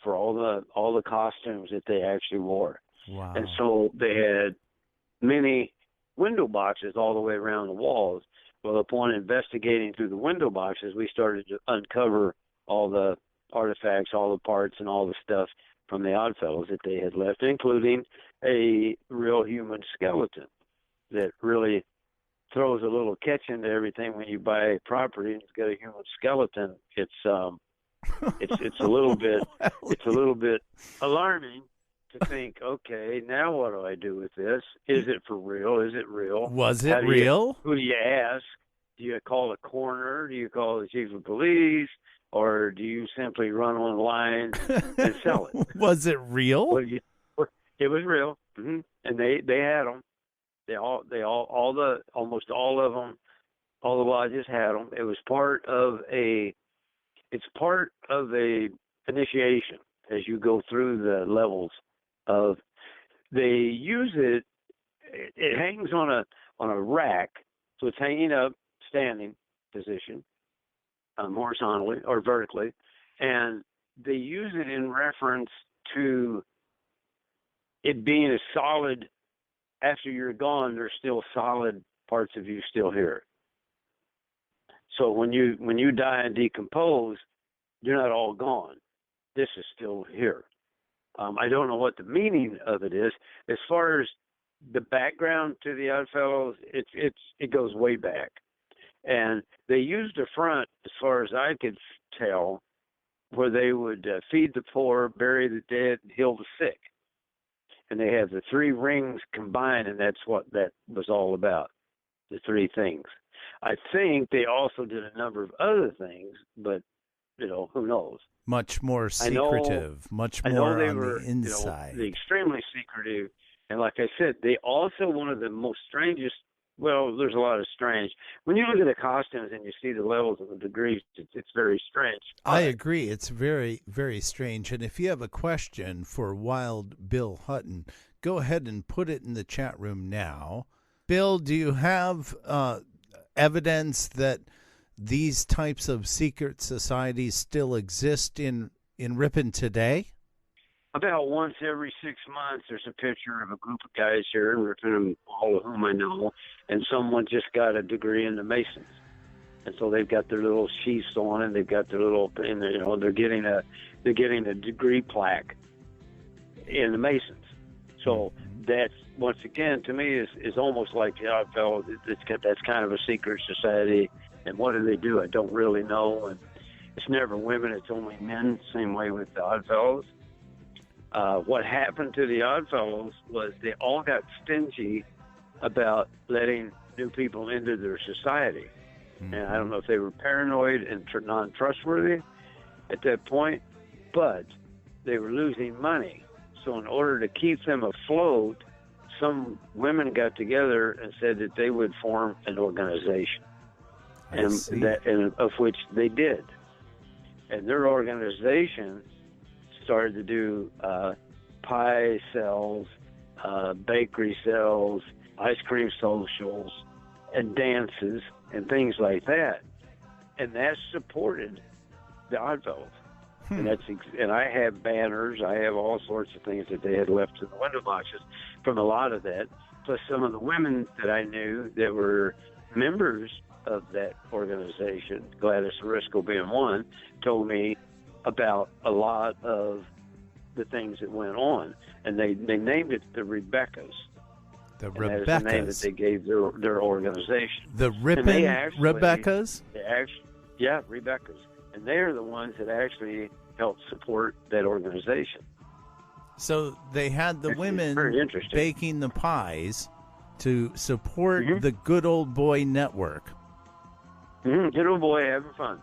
for all the costumes that they actually wore. Wow. And so they had many window boxes all the way around the walls. Well, upon investigating through the window boxes, we started to uncover all the artifacts, all the parts, and all the stuff from the Oddfellows that they had left, including a real human skeleton that really throws a little catch into everything when you buy property and it's got a human skeleton. It's a little bit alarming to think, okay, now what do I do with this? Is it for real? Is it real? Was it real? Who do you ask? Do you call a coroner? Do you call the chief of police? Or do you simply run online and sell it? Was it real? Well, it was real, and they had them. Almost all of them, all the lodges had them. It was part of a initiation as you go through the levels of. They use it. It hangs on a rack, so it's hanging up, standing position, horizontally or vertically, and they use it in reference to it being a solid. After you're gone, there's still solid parts of you still here. So when you die and decompose, you're not all gone. This is still here. I don't know what the meaning of it is. As far as the background to the Oddfellows, it goes way back, and they used a front, as far as I could tell, where they would feed the poor, bury the dead, and heal the sick. And they have the three rings combined, and that's what that was all about, the three things. I think they also did a number of other things, but, who knows? Much more secretive, much more on the inside. Extremely secretive. And like I said, they also, one of the most strangest, well, there's a lot of strange. When you look at the costumes and you see the levels and the degrees, it's very strange. I agree. It's very, very strange. And if you have a question for Wild Bill Hutton, go ahead and put it in the chat room now. Bill, do you have evidence that these types of secret societies still exist in Ripon today? About once every 6 months, there's a picture of a group of guys here in Ripon, all of whom I know, and someone just got a degree in the Masons, and so they've got their little sheaths on, and they've got their little, and they're getting a degree plaque in the Masons. So that's, once again, to me is almost like the Oddfellows. That's kind of a secret society, and what do they do? I don't really know, and it's never women; it's only men. Same way with the Oddfellows. What happened to the Oddfellows was they all got stingy about letting new people into their society. And I don't know if they were paranoid and non-trustworthy at that point, but they were losing money. So in order to keep them afloat, some women got together and said that they would form an organization, and of which they did. And their organization started to do pie sales, bakery sales, ice cream socials, and dances, and things like that. And that supported the Oddfellows. And I have banners, I have all sorts of things that they had left in the window boxes from a lot of that. Plus some of the women that I knew that were members of that organization, Gladys Orisco being one, told me about a lot of the things that went on, and they named it the Rebeccas. The and Rebeccas. That is the name that they gave their organization. The Ripon Rebeccas? Yeah, Rebeccas. And they're the ones that actually helped support that organization. So they had the women baking the pies to support the Good Old Boy Network. Good old boy having fun.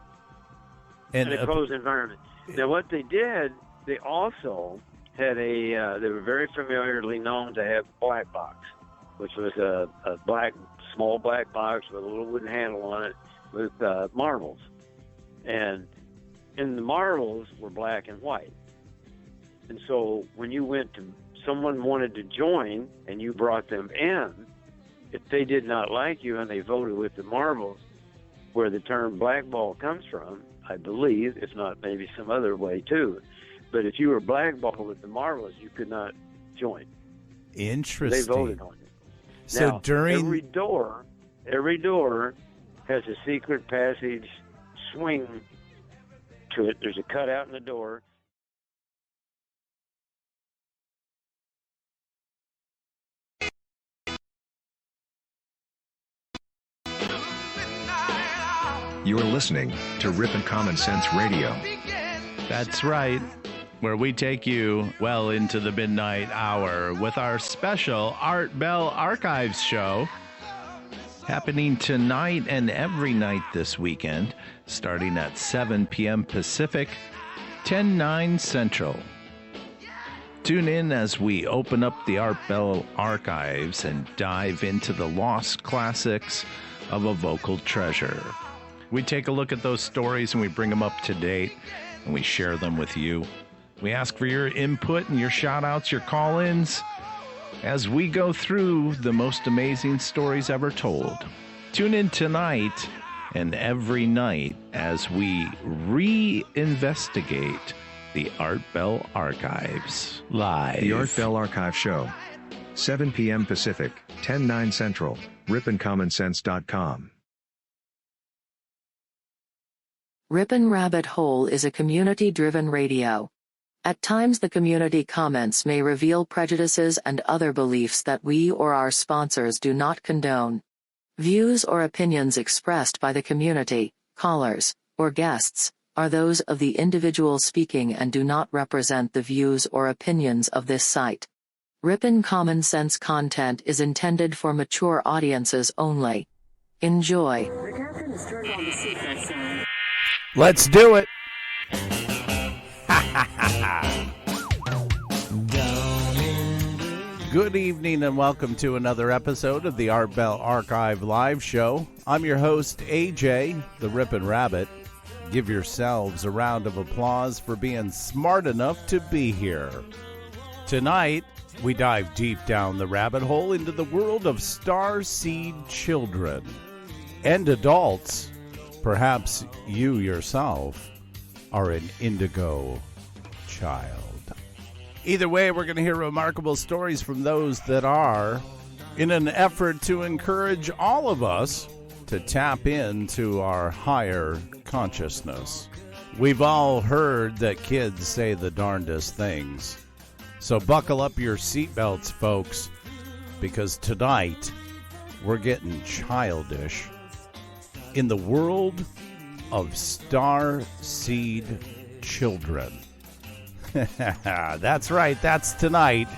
And a closed environment. Now, what they did, they also had they were very familiarly known to have a black box, which was a small black box with a little wooden handle on it with marbles. And in the marbles were black and white. And so when someone wanted to join and you brought them in, if they did not like you and they voted with the marbles, where the term blackball comes from, I believe, if not maybe some other way too, But if you were blackballed at the Marvelous, you could not join. Interesting. They voted on it. So now, during every door has a secret passage swing to it. There's a cutout in the door. You are listening to Rippin' Common Sense Radio. That's right, where we take you well into the midnight hour with our special Art Bell Archives show happening tonight and every night this weekend, starting at 7 p.m. Pacific, 10/9 Central. Tune in as we open up the Art Bell Archives and dive into the lost classics of a vocal treasure. We take a look at those stories and we bring them up to date and we share them with you. We ask for your input and your shout-outs, your call-ins, as we go through the most amazing stories ever told. Tune in tonight and every night as we reinvestigate the Art Bell Archives live. The Art Bell Archive Show. 7 p.m. Pacific, 10/9 Central, rippincommonsense.com. Rippin' Rabbit Hole is a community-driven radio. At times the community comments may reveal prejudices and other beliefs that we or our sponsors do not condone. Views or opinions expressed by the community, callers, or guests, are those of the individual speaking and do not represent the views or opinions of this site. Rippin' Common Sense content is intended for mature audiences only. Enjoy. The captain has turned on the seatbelt sign. Let's do it. Good evening and welcome to another episode of the Art Bell Archive Live Show. I'm your host, AJ, the Rippin' Rabbit. Give yourselves a round of applause for being smart enough to be here. Tonight, we dive deep down the rabbit hole into the world of Starseed children and adults. Perhaps you yourself are an indigo child. Either way, we're going to hear remarkable stories from those that are, in an effort to encourage all of us to tap into our higher consciousness. We've all heard that kids say the darndest things. So buckle up your seatbelts, folks, because tonight we're getting childish in the world of Starseed children. That's right, that's tonight,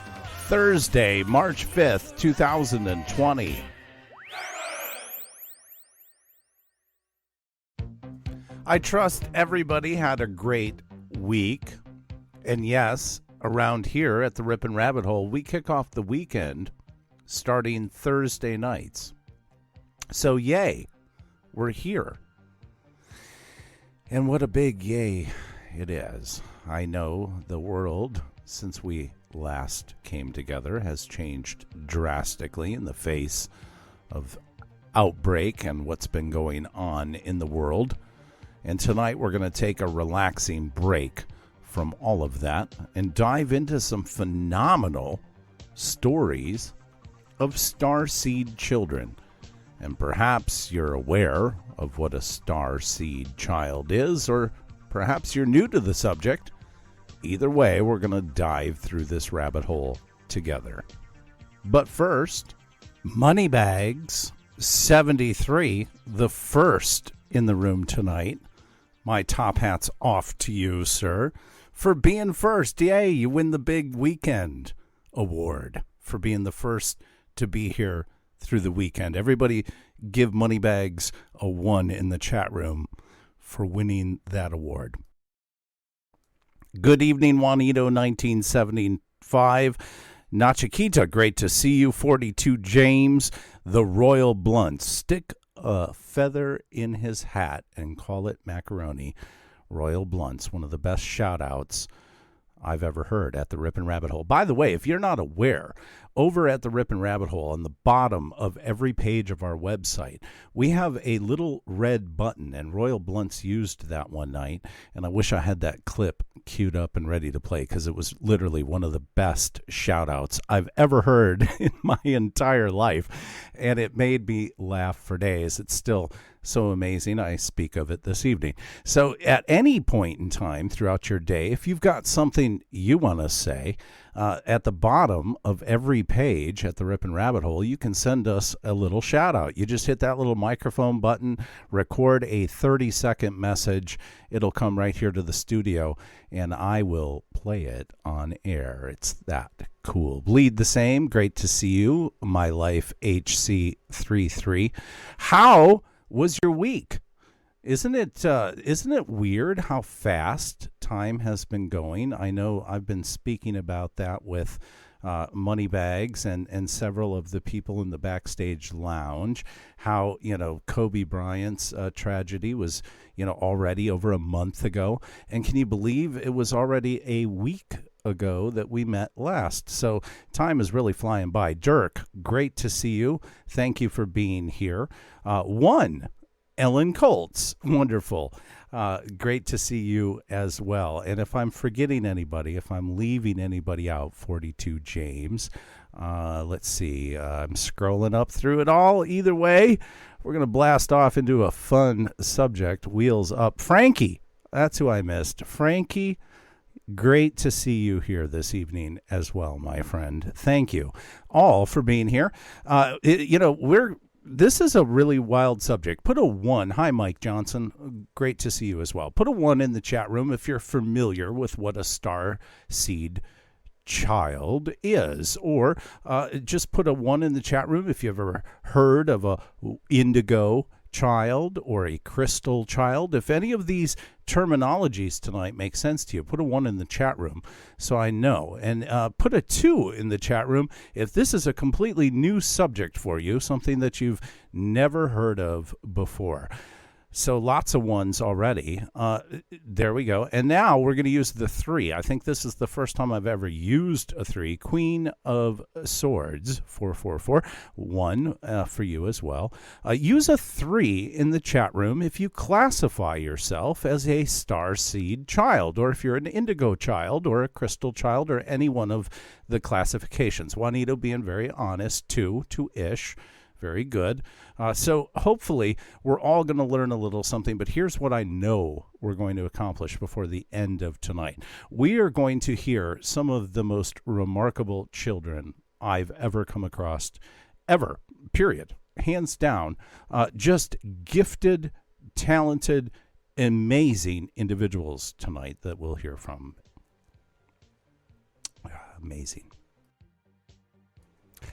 Thursday, March 5th, 2020. I trust everybody had a great week. And yes, around here at the Rippin' Rabbit Hole, we kick off the weekend starting Thursday nights. So yay, we're here. And what a big yay it is. I know the world, since we last came together, has changed drastically in the face of outbreak and what's been going on in the world. And tonight we're going to take a relaxing break from all of that and dive into some phenomenal stories of Starseed children. And perhaps you're aware of what a Starseed child is, or perhaps you're new to the subject. Either way, we're going to dive through this rabbit hole together. But first, Moneybags 73, the first in the room tonight. My top hat's off to you, sir, for being first. Yay, you win the big weekend award for being the first to be here through the weekend. Everybody give Moneybags a 1 in the chat room for winning that award. Good evening, Juanito 1975. Nachikita, great to see you. 42 James, the Royal Blunt. Stick a feather in his hat and call it macaroni. Royal Blunts, one of the best shout-outs I've ever heard at the Rippin' Rabbit Hole. By the way, if you're not aware, over at the Ripon Rabbit Hole, on the bottom of every page of our website, we have a little red button, and Royal Blunts used that one night, and I wish I had that clip queued up and ready to play, because it was literally one of the best shout-outs I've ever heard in my entire life, and it made me laugh for days. It's still so amazing. I speak of it this evening. So at any point in time throughout your day, if you've got something you want to say, at the bottom of every page at the Ripon Rabbit Hole, you can send us a little shout out. You just hit that little microphone button, record a 30-second message. It'll come right here to the studio, and I will play it on air. It's that cool. Bleed the Same, great to see you. My Life HC33. How was your week? Isn't it weird how fast time has been going? I know I've been speaking about that with Moneybags and several of the people in the Backstage Lounge, how, Kobe Bryant's tragedy was, already over a month ago. And can you believe it was already a week ago that we met last? So time is really flying by. Dirk, great to see you. Thank you for being here. Ellen Colts, wonderful. Great to see you as well. And if I'm forgetting anybody, if I'm leaving anybody out, 42 James, let's see. I'm scrolling up through it all. Either way, we're going to blast off into a fun subject. Wheels up. Frankie, that's who I missed. Frankie, great to see you here this evening as well, my friend. Thank you all for being here. This is a really wild subject. Put a 1. Hi, Mike Johnson. Great to see you as well. Put a 1 in the chat room if you're familiar with what a Starseed child is. Or just put a 1 in the chat room if you've ever heard of a indigo child or a crystal child. If any of these terminologies tonight make sense to you, put a 1 in the chat room so I know. And put a 2 in the chat room if this is a completely new subject for you, something that you've never heard of before. So lots of 1s already. There we go. And now we're going to use the 3. I think this is the first time I've ever used a 3. Queen of Swords, 444. 1 for you as well. Use a 3 in the chat room if you classify yourself as a Starseed child, or if you're an indigo child or a crystal child, or any one of the classifications. Juanito being very honest, 2-ish. Very good. So hopefully we're all going to learn a little something, but here's what I know we're going to accomplish before the end of tonight. We are going to hear some of the most remarkable children I've ever come across, ever, period, hands down. Just gifted, talented, amazing individuals tonight that we'll hear from. Amazing.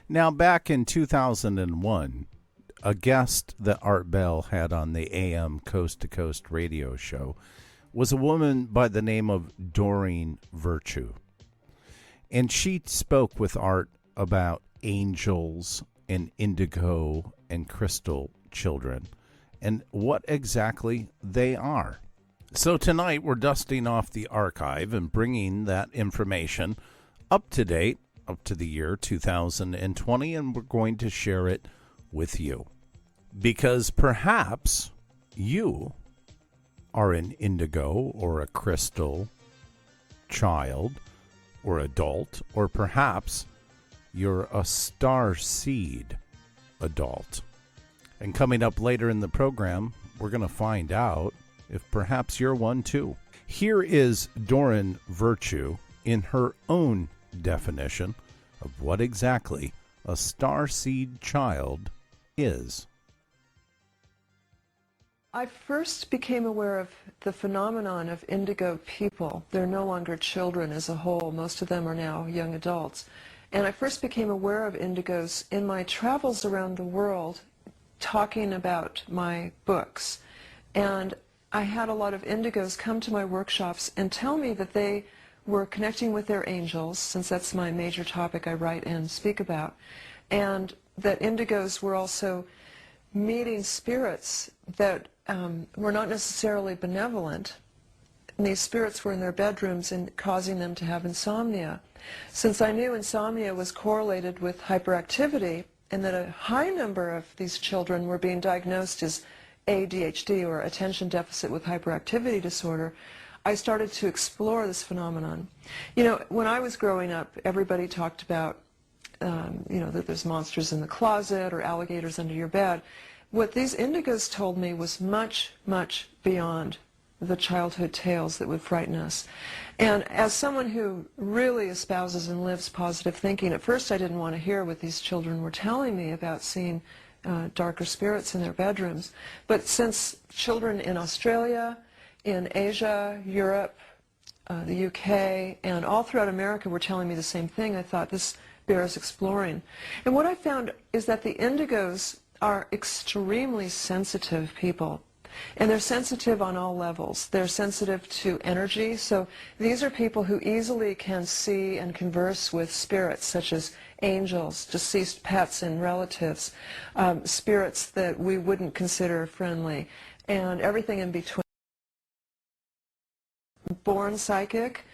Now, back in 2001, a guest that Art Bell had on the AM Coast to Coast radio show was a woman by the name of Doreen Virtue. And she spoke with Art about angels and indigo and crystal children and what exactly they are. So tonight we're dusting off the archive and bringing that information up to date, up to the year 2020, and we're going to share it with you. Because perhaps you are an indigo or a crystal child or adult, or perhaps you're a Starseed adult. And coming up later in the program, we're going to find out if perhaps you're one too. Here is Doreen Virtue in her own definition of what exactly a Starseed child is. I first became aware of the phenomenon of indigo people. They're no longer children as a whole. Most of them are now young adults. And I first became aware of indigos in my travels around the world talking about my books. And I had a lot of indigos come to my workshops and tell me that they were connecting with their angels, since that's my major topic I write and speak about, and that indigos were also meeting spirits that were not necessarily benevolent, these spirits were in their bedrooms and causing them to have insomnia. Since I knew insomnia was correlated with hyperactivity, and that a high number of these children were being diagnosed as ADHD, or attention deficit with hyperactivity disorder, I started to explore this phenomenon. You know, when I was growing up, everybody talked about, that there's monsters in the closet or alligators under your bed. What these indigos told me was much, much beyond the childhood tales that would frighten us. And as someone who really espouses and lives positive thinking, at first I didn't want to hear what these children were telling me about seeing darker spirits in their bedrooms. But since children in Australia, in Asia, Europe, the UK, and all throughout America were telling me the same thing, I thought this bears exploring. And what I found is that the indigos are extremely sensitive people. And they're sensitive on all levels. They're sensitive to energy. So these are people who easily can see and converse with spirits such as angels, deceased pets and relatives, spirits that we wouldn't consider friendly, and everything in between. Born psychic.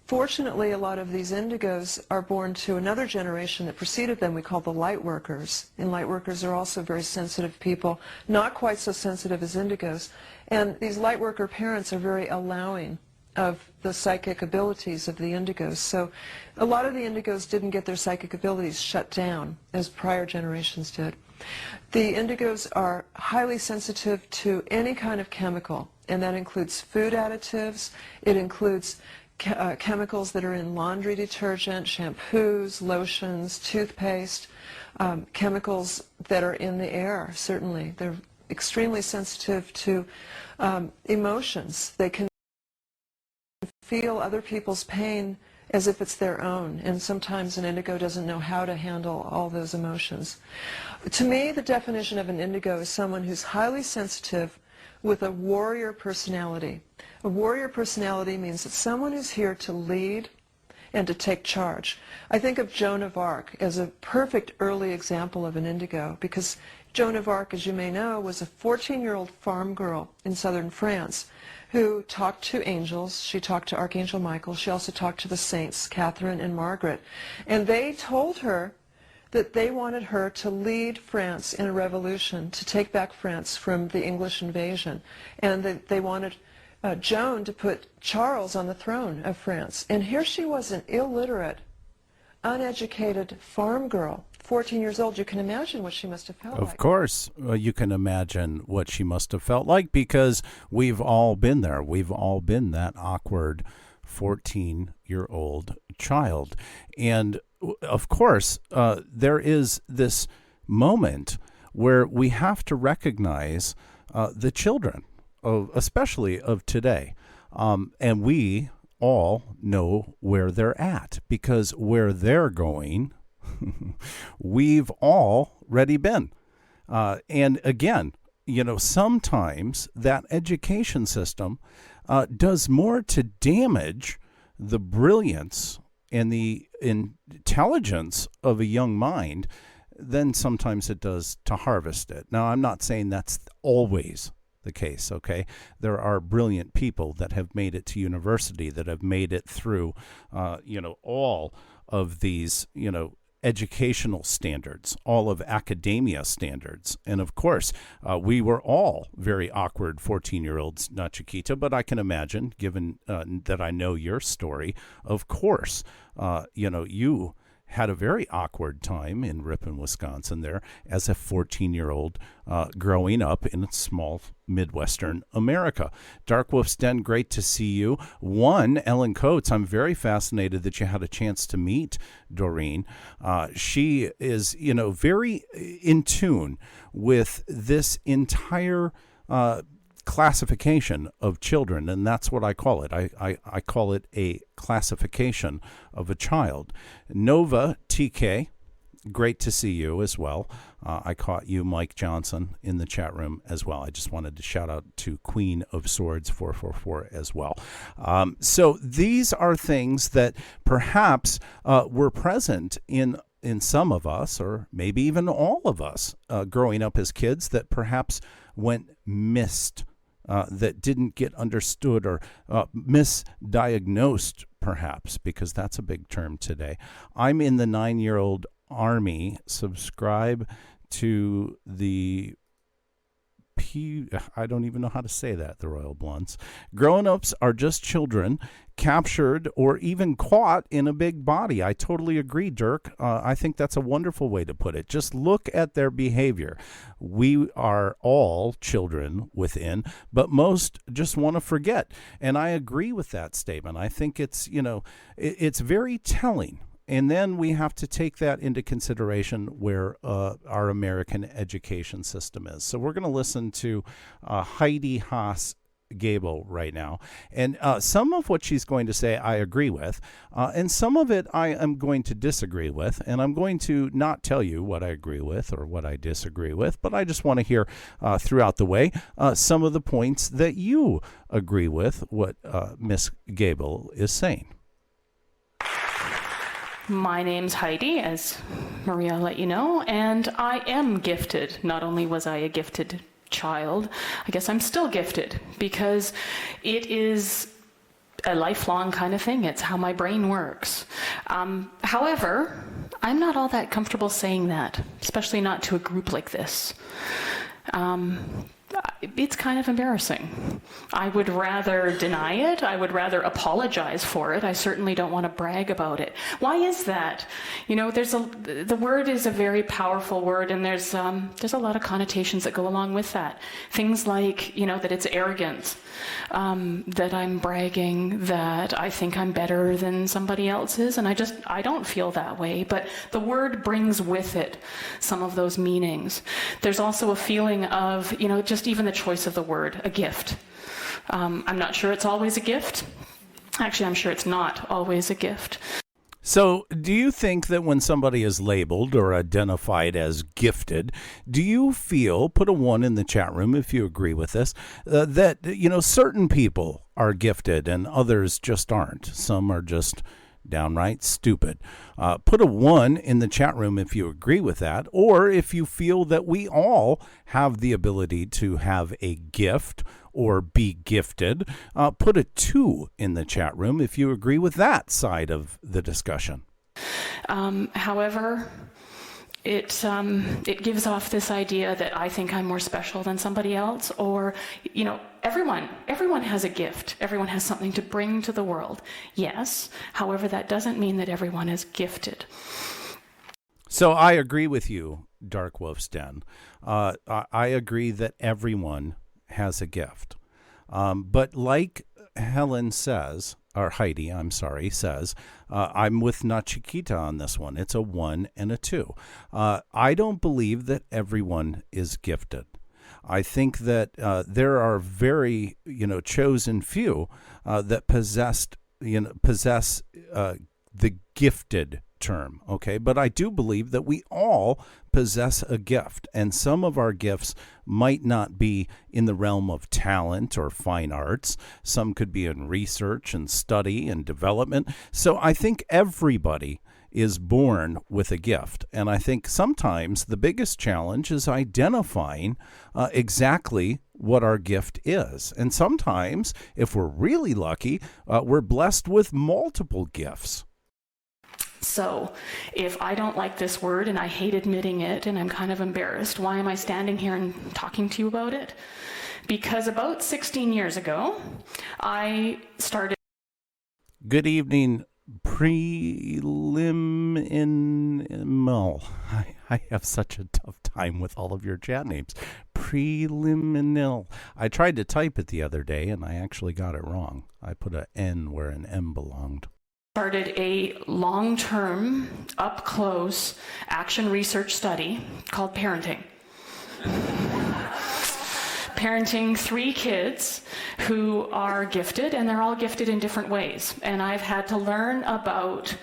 Fortunately, a lot of these indigos are born to another generation that preceded them we call the light workers. And light workers are also very sensitive people, not quite so sensitive as indigos. And these light worker parents are very allowing of the psychic abilities of the indigos. So a lot of the indigos didn't get their psychic abilities shut down as prior generations did. The indigos are highly sensitive to any kind of chemical, and that includes food additives, it includes chemicals that are in laundry detergent, shampoos, lotions, toothpaste, chemicals that are in the air, certainly. They're extremely sensitive to emotions. They can feel other people's pain as if it's their own, and sometimes an indigo doesn't know how to handle all those emotions. To me, the definition of an indigo is someone who's highly sensitive with a warrior personality. A warrior personality means that someone who's here to lead and to take charge. I think of Joan of Arc as a perfect early example of an indigo, because Joan of Arc, as you may know, was a 14-year-old farm girl in southern France who talked to angels. She talked to Archangel Michael. She also talked to the saints, Catherine and Margaret. And they told her that they wanted her to lead France in a revolution, to take back France from the English invasion. And that they wanted Joan to put Charles on the throne of France. And here she was, an illiterate, uneducated farm girl, 14 years old. You can imagine what she must have felt like. Of course, you can imagine what she must have felt like, because we've all been there. We've all been that awkward 14-year-old child. And of course, there is this moment where we have to recognize the children, especially of today. And we all know where they're at, because where they're going, we've already been. And again, sometimes that education system does more to damage the brilliance and the intelligence of a young mind than sometimes it does to harvest it. Now, I'm not saying that's always the case, okay? There are brilliant people that have made it to university, that have made it through, all of these, educational standards, all of academia standards. And of course, we were all very awkward 14-year-olds, not Chiquita, but I can imagine, given that I know your story, of course, you had a very awkward time in Ripon, Wisconsin there as a 14-year-old growing up in small Midwestern America. Dark Wolf's Den, great to see you. Ellen Coates, I'm very fascinated that you had a chance to meet Doreen. She is, very in tune with this entire classification of children, and that's what I call it. I call it a classification of a child. Nova TK, great to see you as well. I caught you, Mike Johnson, in the chat room as well. I just wanted to shout out to Queen of Swords 444 as well. So these are things that perhaps were present in some of us, or maybe even all of us, growing up as kids, that perhaps went missed that didn't get understood or misdiagnosed, perhaps, because that's a big term today. I'm in the 9-year-old army. Subscribe to the I don't even know how to say that, the Royal Blunts. Grown-ups are just children captured or even caught in a big body. I totally agree, Dirk. I think that's a wonderful way to put it. Just look at their behavior. We are all children within, but most just want to forget. And I agree with that statement. I think it's, it's very telling. And then we have to take that into consideration where our American education system is. So we're going to listen to Heidi Haas Gable right now. And some of what she's going to say I agree with, and some of it I am going to disagree with. And I'm going to not tell you what I agree with or what I disagree with, but I just want to hear throughout the way some of the points that you agree with what Miss Gable is saying. My name's Heidi, as Maria let you know, and I am gifted. Not only was I a gifted child, I guess I'm still gifted, because it is a lifelong kind of thing. It's how my brain works. However, I'm not all that comfortable saying that, especially not to a group like this. It's kind of embarrassing. I would rather deny it. I would rather apologize for it. I certainly don't want to brag about it. Why is that? The word is a very powerful word, and there's a lot of connotations that go along with that. Things like, that it's arrogant, that I'm bragging, that I think I'm better than somebody else is, and I don't feel that way. But the word brings with it some of those meanings. There's also a feeling of, just even the choice of the word, a gift. I'm not sure it's always a gift. Actually, I'm sure it's not always a gift. So do you think that when somebody is labeled or identified as gifted, do you feel, put a 1 in the chat room if you agree with this, that, certain people are gifted and others just aren't? Some are just downright stupid. Put a 1 in the chat room if you agree with that, or if you feel that we all have the ability to have a gift or be gifted. Put a 2 in the chat room if you agree with that side of the discussion. However, it gives off this idea that I think I'm more special than somebody else, or, everyone has a gift. Everyone has something to bring to the world. Yes. However, that doesn't mean that everyone is gifted. So I agree with you, Dark Wolf's Den. I agree that everyone has a gift. But like Helen says, or Heidi, I'm sorry, says, I'm with Nachikita on this one. It's a 1 and a 2. I don't believe that everyone is gifted. I think that there are very, chosen few that possess the gifted term, okay? But I do believe that we all possess a gift, and some of our gifts might not be in the realm of talent or fine arts. Some could be in research and study and development. So I think everybody is born with a gift, and I think sometimes the biggest challenge is identifying exactly what our gift is. And sometimes, if we're really lucky, we're blessed with multiple gifts. So if I don't like this word and I hate admitting it and I'm kind of embarrassed, why am I standing here and talking to you about it? Because about 16 years ago, I started... Good evening, preliminal. I have such a tough time with all of your chat names. Preliminal. I tried to type it the other day and I actually got it wrong. I put an N where an M belonged. Started a long-term, up-close action research study called Parenting. Parenting 3 kids who are gifted, and they're all gifted in different ways. And I've had to learn about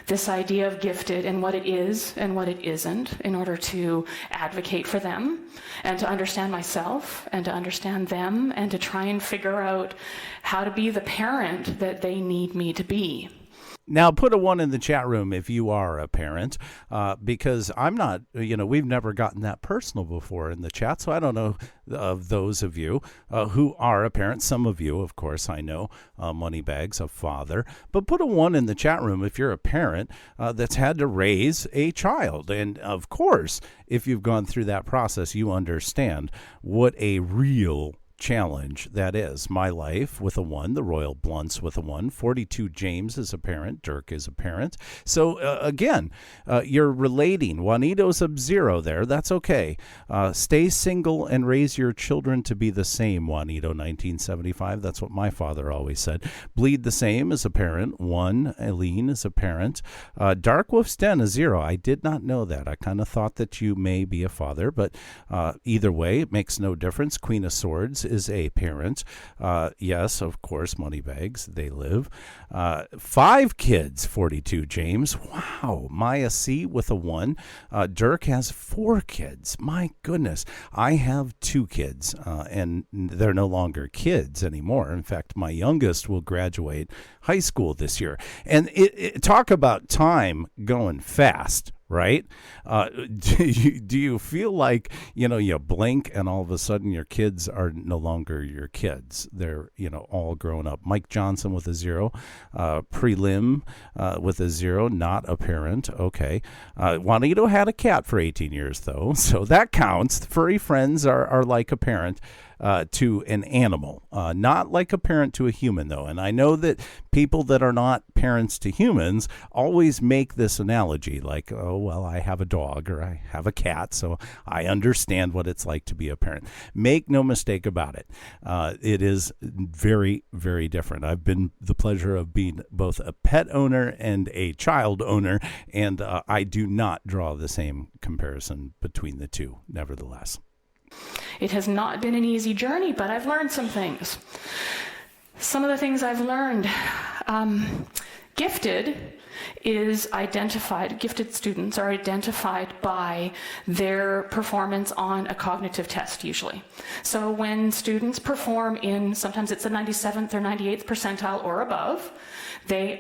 this idea of gifted and what it is and what it isn't in order to advocate for them and to understand myself and to understand them and to try and figure out how to be the parent that they need me to be. Now, put a 1 in the chat room if you are a parent, because I'm not, we've never gotten that personal before in the chat, so I don't know of those of you who are a parent. Some of you, of course, I know, Moneybags, a father, but put a 1 in the chat room if you're a parent that's had to raise a child. And, of course, if you've gone through that process, you understand what a real challenge that is. My life with a 1, the Royal Blunts with a 1, 42 James is a parent, Dirk is a parent. So again, you're relating. Juanito's a 0 there. That's okay. Stay single and raise your children to be the same, Juanito 1975. That's what my father always said. Bleed the same is a parent. 1, Eileen is a parent. Dark Wolf's Den a 0. I did not know that. I kind of thought that you may be a father, but either way, it makes no difference. Queen of Swords is a parent. Yes, of course, Moneybags, they live. 5 kids, 42 James. Wow. Maya C with a 1. Dirk has 4 kids. My goodness. I have 2 kids, and they're no longer kids anymore. In fact, my youngest will graduate high school this year. And talk about time going fast. Right? Do you feel like, you blink and all of a sudden your kids are no longer your kids? They're, all grown up. Mike Johnson with a 0. Prelim with a 0, not a parent. Okay. Juanito had a cat for 18 years, though, so that counts. Furry friends are like a parent to an animal, not like a parent to a human, though. And I know that people that are not parents to humans always make this analogy, like, oh, well, I have a dog or I have a cat, so I understand what it's like to be a parent. Make no mistake about it. It is very, very different. I've been the pleasure of being both a pet owner and a child owner, and I do not draw the same comparison between the two, nevertheless. It has not been an easy journey, but I've learned some things. Some of the things I've learned. Gifted students are identified by their performance on a cognitive test, usually. So when students perform in, sometimes it's the 97th or 98th percentile or above, they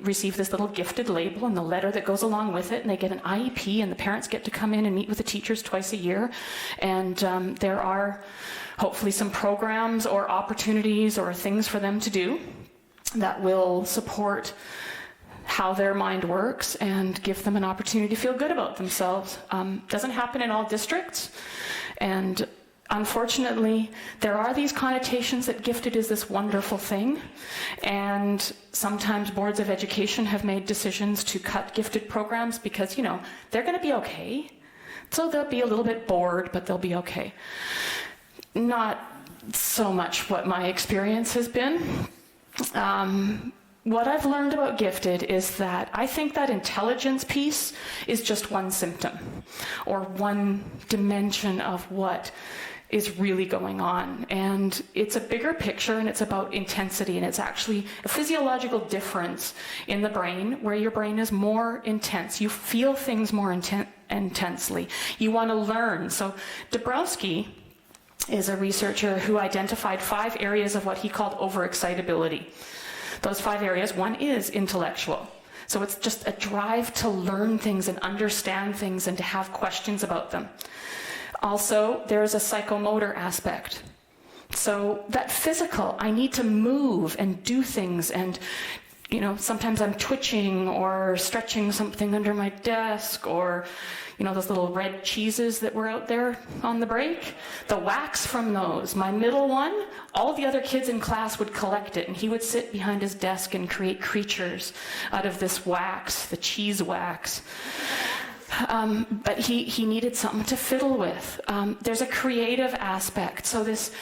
receive this little gifted label and the letter that goes along with it, and they get an IEP, and the parents get to come in and meet with the teachers twice a year. And there are hopefully some programs or opportunities or things for them to do that will support how their mind works and give them an opportunity to feel good about themselves. Doesn't happen in all districts, and unfortunately, there are these connotations that gifted is this wonderful thing, and sometimes boards of education have made decisions to cut gifted programs because, they're going to be okay. So they'll be a little bit bored, but they'll be okay. Not so much what my experience has been. What I've learned about gifted is that I think that intelligence piece is just one symptom or one dimension of what is really going on. And it's a bigger picture, and it's about intensity, and it's actually a physiological difference in the brain where your brain is more intense. You feel things more intensely. You want to learn. So Dabrowski is a researcher who identified 5 areas of what he called overexcitability. Those 5 areas, one is intellectual. So it's just a drive to learn things and understand things and to have questions about them. Also, there's a psychomotor aspect. So that physical, I need to move and do things, and sometimes I'm twitching or stretching something under my desk, or those little red cheeses that were out there on the break, the wax from those. My middle one, all the other kids in class would collect it, and he would sit behind his desk and create creatures out of this wax, the cheese wax. But he needed something to fiddle with. There's a creative aspect. So this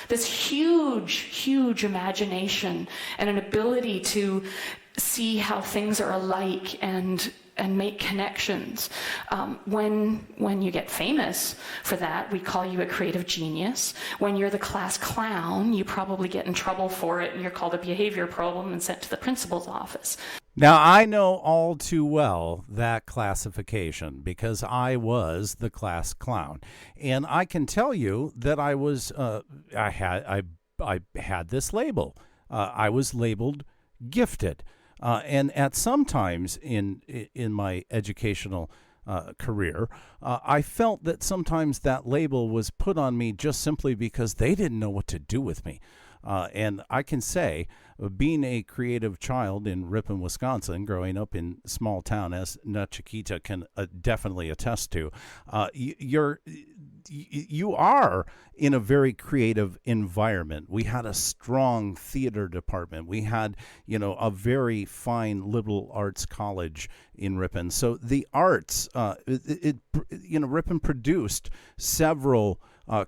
huge imagination and an ability to see how things are alike and make connections. When you get famous for that, we call you a creative genius. When you're the class clown, you probably get in trouble for it, and you're called a behavior problem and sent to the principal's office. Now, I know all too well that classification because I was the class clown. And I can tell you that I was, I had this label. I was labeled gifted. And at some times in my educational career, I felt that sometimes that label was put on me just simply because they didn't know what to do with me. And I can say, being a creative child in Ripon, Wisconsin, growing up in small town, as Nachikita can definitely attest to, you are in a very creative environment. We had a strong theater department. We had, a very fine liberal arts college in Ripon. So the arts, Ripon produced several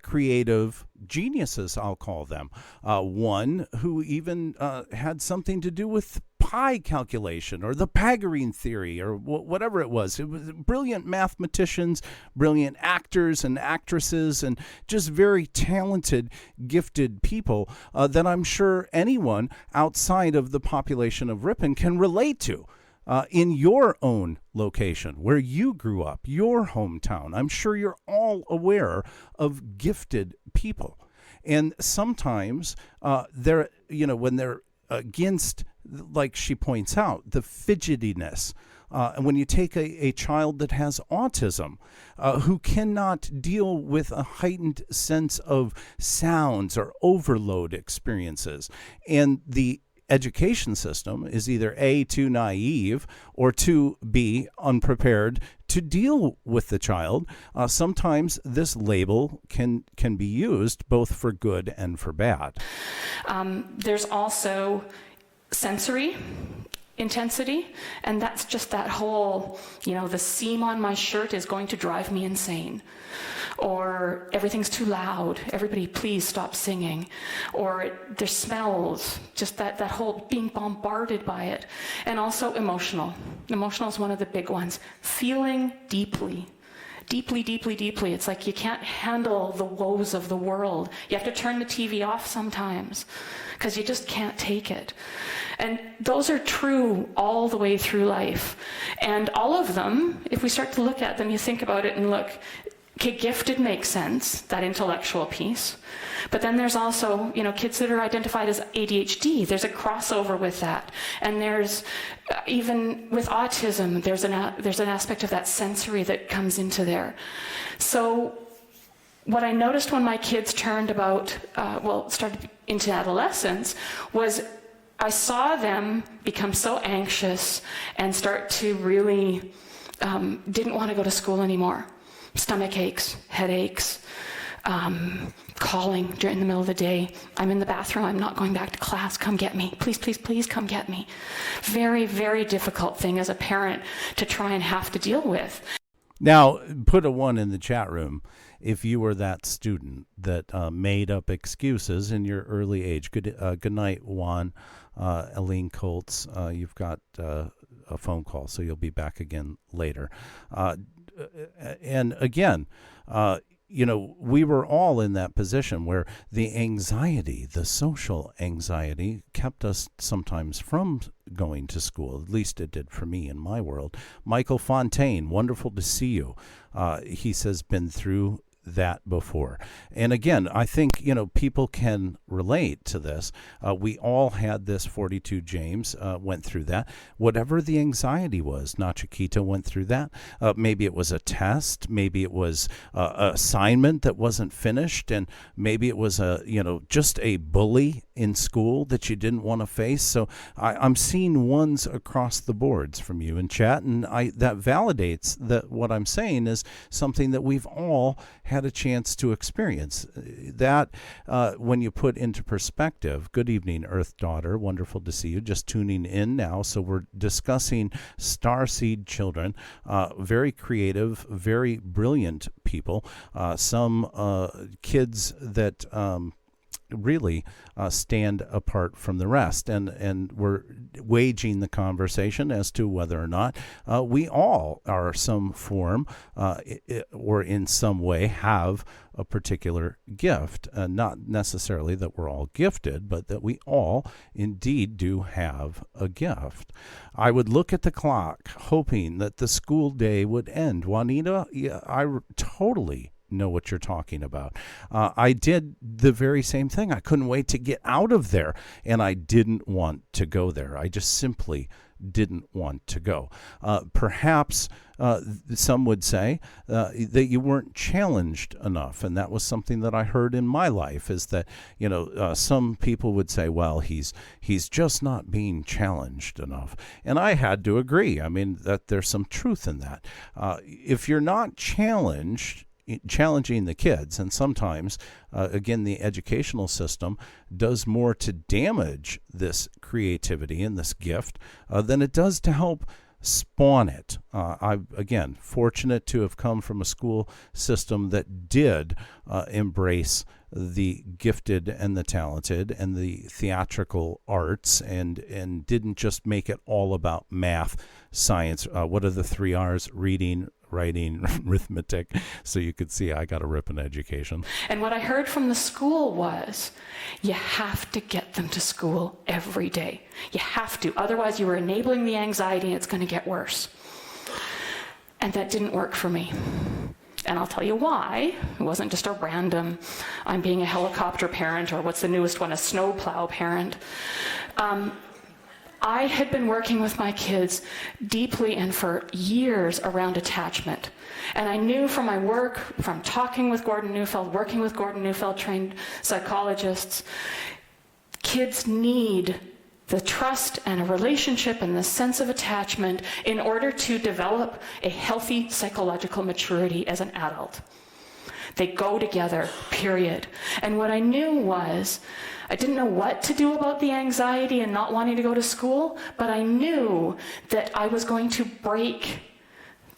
creative geniuses, I'll call them. One who even had something to do with pi calculation or the Pythagorean theory or whatever it was. It was brilliant mathematicians, brilliant actors and actresses, and just very talented, gifted people that I'm sure anyone outside of the population of Ripon can relate to. In your own location, where you grew up, your hometown. I'm sure you're all aware of gifted people. And sometimes when they're against, like she points out, the fidgetiness. And when you take a child that has autism, who cannot deal with a heightened sense of sounds or overload experiences, and the education system is either A, too naive, or too, B, unprepared to deal with the child, sometimes this label can be used both for good and for bad. There's also sensory intensity, and that's just that whole, the seam on my shirt is going to drive me insane, or everything's too loud, everybody please stop singing, or there's smells, just that whole being bombarded by it. And also emotional is one of the big ones. Feeling deeply. It's like you can't handle the woes of the world. You have to turn the TV off sometimes because you just can't take it. And those are true all the way through life. And all of them, if we start to look at them, you think about it and look, okay, gifted makes sense, that intellectual piece. But then there's also, kids that are identified as ADHD. There's a crossover with that. And there's, even with autism, there's an aspect of that sensory that comes into there. So what I noticed when my kids turned started into adolescence was I saw them become so anxious and start to really didn't want to go to school anymore. Stomach aches, headaches, calling during the middle of the day. I'm in the bathroom. I'm not going back to class. Come get me. Please, please, please come get me. Very, very difficult thing as a parent to try and have to deal with. Now, put a 1 in the chat room if you were that student that made up excuses in your early age. Good night, Juan. Aline Colts, you've got a phone call, so you'll be back again later. And again, we were all in that position where the anxiety, the social anxiety, kept us sometimes from going to school. At least it did for me in my world. Michael Fontaine, wonderful to see you. He says, been through that before. And again, I think, people can relate to this. We all had this. 42 James went through that. Whatever the anxiety was, Nachikita went through that. Maybe it was a test. Maybe it was an assignment that wasn't finished. And maybe it was just a bully in school that you didn't want to face. So I'm seeing ones across the boards from you in chat. And that validates that what I'm saying is something that we've all had a chance to experience. That when you put into perspective, good evening, Earth Daughter, wonderful to see you, just tuning in now. So we're discussing Starseed children, very creative, very brilliant people, some kids that really stand apart from the rest, and we're waging the conversation as to whether or not we all are some form or in some way have a particular gift. Not necessarily that we're all gifted, but that we all indeed do have a gift. I would look at the clock hoping that the school day would end. Juanita, yeah, I totally know what you're talking about. I did the very same thing. I couldn't wait to get out of there, and I didn't want to go there. I just simply didn't want to go. Perhaps some would say that you weren't challenged enough, and that was something that I heard in my life, is that, some people would say, well, he's just not being challenged enough. And I had to agree. I mean, that there's some truth in that. If you're not challenging the kids, and sometimes, again, the educational system does more to damage this creativity and this gift than it does to help spawn it. I'm, again, fortunate to have come from a school system that did embrace the gifted and the talented and the theatrical arts, and didn't just make it all about math, science. What are the 3 R's? Reading, writing, arithmetic. So you could see I got a ripping education. And what I heard from the school was, you have to get them to school every day. You have to. Otherwise, you are enabling the anxiety, and it's going to get worse. And that didn't work for me. And I'll tell you why. It wasn't just a random, I'm being a helicopter parent, or what's the newest one, a snowplow parent. I had been working with my kids deeply and for years around attachment. And I knew from my work, from talking with Gordon Neufeld, working with Gordon Neufeld trained psychologists, kids need the trust and a relationship and the sense of attachment in order to develop a healthy psychological maturity as an adult. They go together, period. And what I knew was, I didn't know what to do about the anxiety and not wanting to go to school, but I knew that I was going to break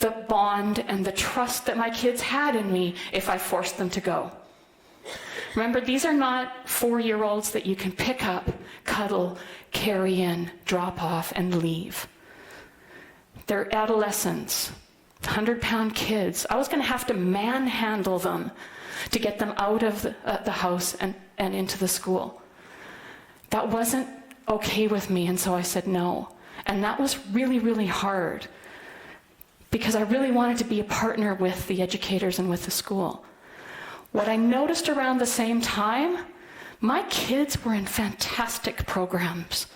the bond and the trust that my kids had in me if I forced them to go. Remember, these are not 4-year-olds that you can pick up, cuddle, carry in, drop off, and leave. They're adolescents, 100-pound kids. I was going to have to manhandle them to get them out of the house and into the school. That wasn't okay with me, and so I said no. And that was really, really hard, because I really wanted to be a partner with the educators and with the school. What I noticed around the same time, my kids were in fantastic programs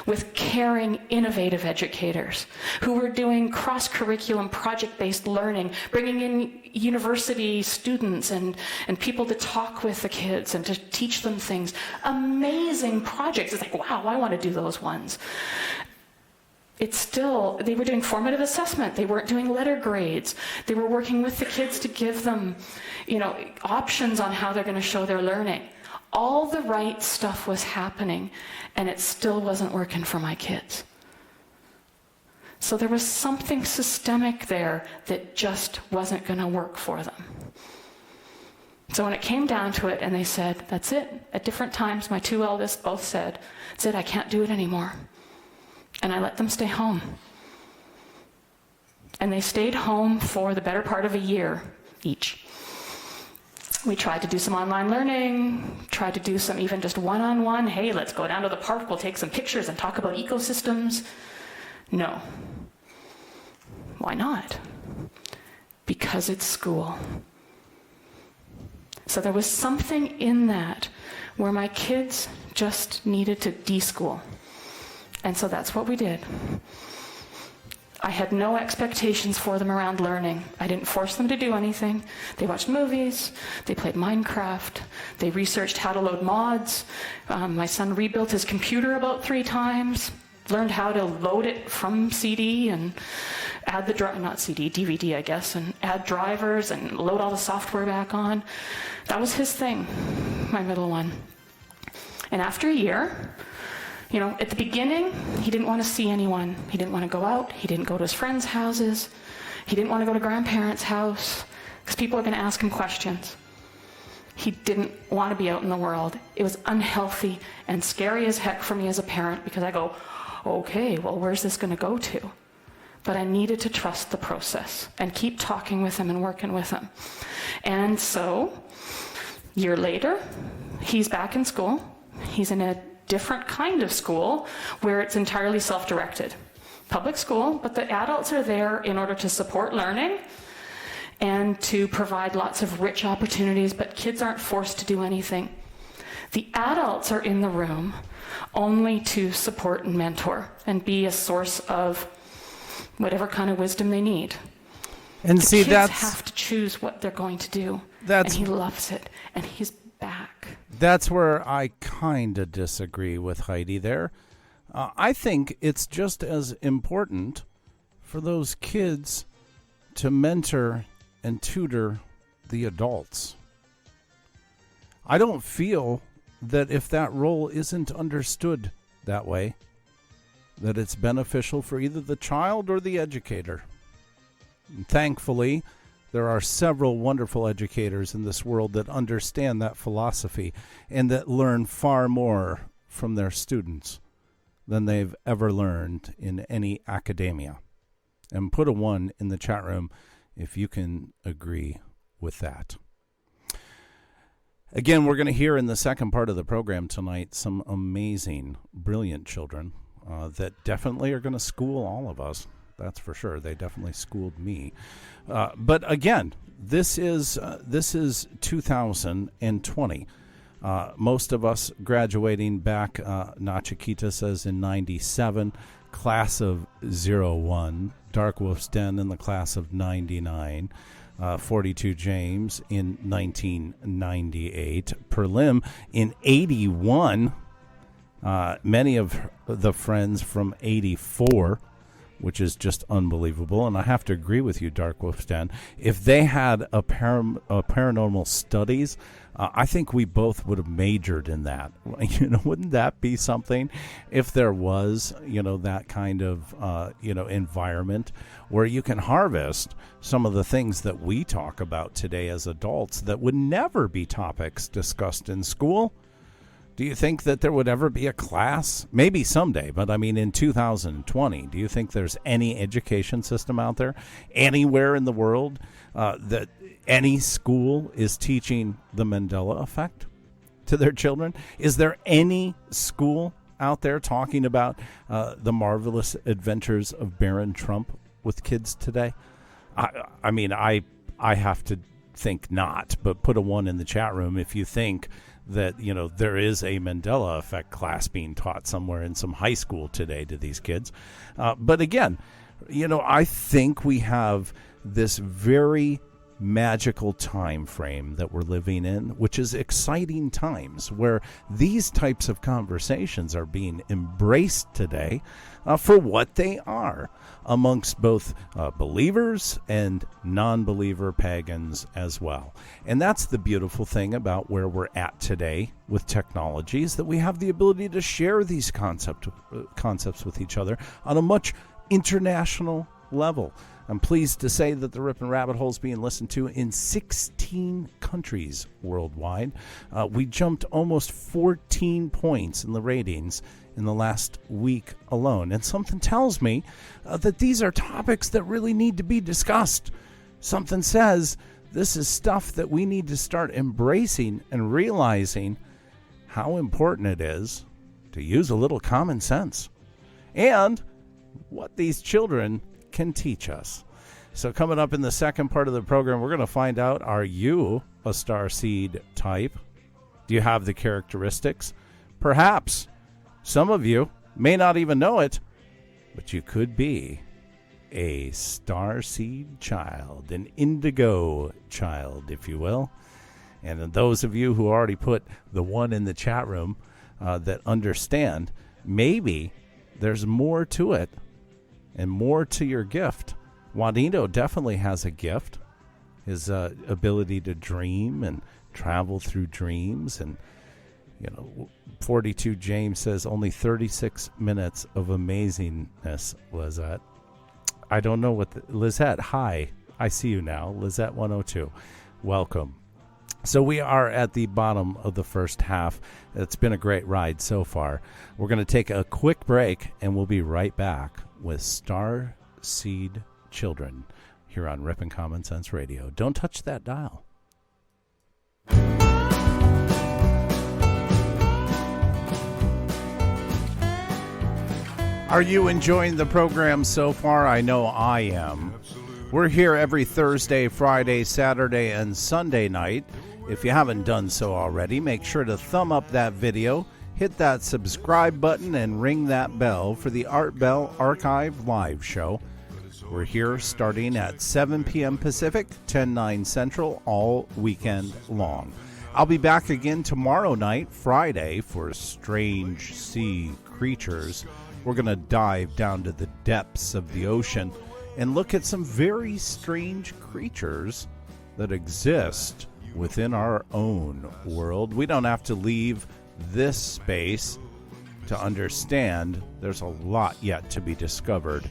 with caring, innovative educators who were doing cross-curriculum, project-based learning, bringing in university students and people to talk with the kids and to teach them things. Amazing projects. It's like, wow, I want to do those ones. It's still, they were doing formative assessment. They weren't doing letter grades. They were working with the kids to give them, options on how they're going to show their learning. All the right stuff was happening, and it still wasn't working for my kids. So there was something systemic there that just wasn't going to work for them. So when it came down to it, and they said, that's it. At different times, my 2 eldest both said, that's it, I can't do it anymore. And I let them stay home. And they stayed home for the better part of a year each. We tried to do some online learning, tried to do some even just one-on-one. Hey, let's go down to the park, we'll take some pictures and talk about ecosystems. No. Why not? Because it's school. So there was something in that where my kids just needed to de-school. And so that's what we did. I had no expectations for them around learning. I didn't force them to do anything. They watched movies, they played Minecraft, they researched how to load mods. My son rebuilt his computer about 3 times, learned how to load it from CD and add the DVD, I guess, and add drivers and load all the software back on. That was his thing, my middle one. And after a year, at the beginning, he didn't want to see anyone. He didn't want to go out. He didn't go to his friends' houses. He didn't want to go to grandparents' house because people are going to ask him questions. He didn't want to be out in the world. It was unhealthy and scary as heck for me as a parent, because I go, okay, well, where's this going to go to? But I needed to trust the process and keep talking with him and working with him. And so, a year later, he's back in school. He's in a different kind of school where it's entirely self-directed. Public school, but the adults are there in order to support learning and to provide lots of rich opportunities, but kids aren't forced to do anything. The adults are in the room only to support and mentor and be a source of whatever kind of wisdom they need. And the see, kids have to choose what they're going to do. And he loves it, and he's back. That's where I kind of disagree with Heidi there. I think it's just as important for those kids to mentor and tutor the adults. I don't feel that if that role isn't understood that way, that it's beneficial for either the child or the educator. And thankfully, there are several wonderful educators in this world that understand that philosophy and that learn far more from their students than they've ever learned in any academia. And put a 1 in the chat room if you can agree with that. Again, we're going to hear in the second part of the program tonight some amazing, brilliant children that definitely are going to school all of us. That's for sure. They definitely schooled me. But again, this is 2020. Most of us graduating back, Nachikita says, in 97, class of 01, Dark Wolf's Den in the class of 99, 42 James in 1998, Perlim in 81, many of the friends from 84, which is just unbelievable. And I have to agree with you, Dark Wolf's Den. If they had a paranormal studies, I think we both would have majored in that. Wouldn't that be something if there was, that kind of, environment where you can harvest some of the things that we talk about today as adults that would never be topics discussed in school? Do you think that there would ever be a class? Maybe someday, but I mean in 2020, do you think there's any education system out there anywhere in the world that any school is teaching the Mandela effect to their children? Is there any school out there talking about the marvelous adventures of Baron Trump with kids today? I mean, I have to think not, but put a 1 in the chat room if you think that, there is a Mandela effect class being taught somewhere in some high school today to these kids. But again, I think we have this very magical time frame that we're living in, which is exciting times where these types of conversations are being embraced today for what they are amongst both believers and non-believer pagans as well. And that's the beautiful thing about where we're at today with technology, is that we have the ability to share these concepts with each other on a much international level. I'm pleased to say that the Rip and Rabbit Hole is being listened to in 16 countries worldwide. We jumped almost 14 points in the ratings in the last week alone. And something tells me that these are topics that really need to be discussed. Something says this is stuff that we need to start embracing and realizing how important it is to use a little common sense and what these children can teach us. So coming up in the second part of the program, we're going to find out, are you a Starseed type? Do you have the characteristics? Perhaps some of you may not even know it, but you could be a Starseed child, an indigo child, if you will. And those of you who already put the 1 in the chat room that understand, maybe there's more to it and more to your gift. Juanito definitely has a gift, his ability to dream and travel through dreams. And 42 James says only 36 minutes of amazingness, Lizette. I don't know what Lizette, hi, I see you now. Lizette 102, welcome. So we are at the bottom of the first half. It's been a great ride so far. We're going to take a quick break, and we'll be right back with Starseed Children here on Rip and Common Sense Radio. Don't touch that dial. Are you enjoying the program so far? I know I am. We're here every Thursday, Friday, Saturday, and Sunday night. If you haven't done so already, make sure to thumb up that video, hit that subscribe button, and ring that bell for the Art Bell Archive live show. We're here starting at 7 p.m. Pacific, 10/9 Central, all weekend long. I'll be back again tomorrow night, Friday, for Strange Sea Creatures. We're going to dive down to the depths of the ocean and look at some very strange creatures that exist within our own world. We don't have to leave this space to understand there's a lot yet to be discovered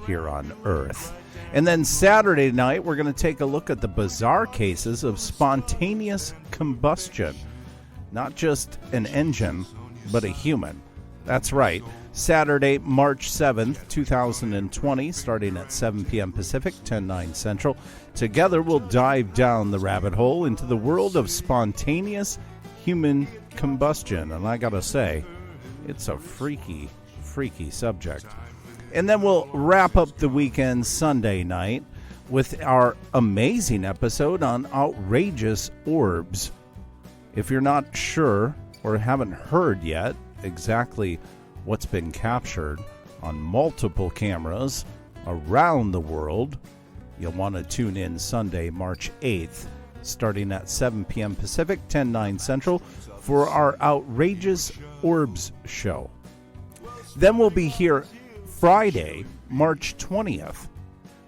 here on Earth. And then Saturday night, we're going to take a look at the bizarre cases of spontaneous combustion. Not just an engine, but a human. That's right. Saturday, March 7th, 2020, starting at 7 p.m. Pacific, 10/9 Central. Together, we'll dive down the rabbit hole into the world of spontaneous human combustion. And I got to say, it's a freaky, freaky subject. And then we'll wrap up the weekend Sunday night with our amazing episode on outrageous orbs. If you're not sure or haven't heard yet exactly what's been captured on multiple cameras around the world, you'll want to tune in Sunday, March 8th, starting at 7 p.m. Pacific, 10/9 Central, for our Outrageous Orbs show. Then we'll be here Friday, March 20th,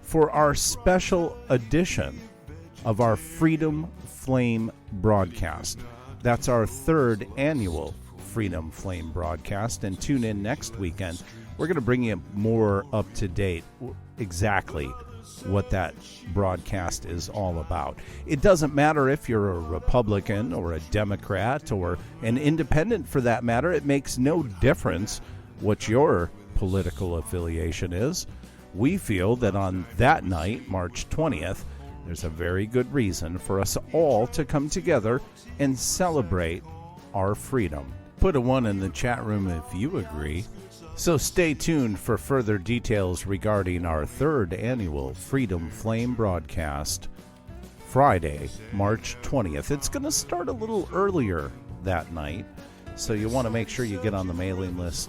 for our special edition of our Freedom Flame broadcast. That's our third annual Freedom Flame broadcast, and tune in next weekend. We're going to bring you more up to date exactly what that broadcast is all about. It doesn't matter if you're a Republican or a Democrat or an independent for that matter. It makes no difference what your political affiliation is. We feel that on that night, March 20th, there's a very good reason for us all to come together and celebrate our freedom. Put a 1 in the chat room if you agree. So stay tuned for further details regarding our third annual Freedom Flame broadcast, Friday, March 20th. It's going to start a little earlier that night, so you want to make sure you get on the mailing list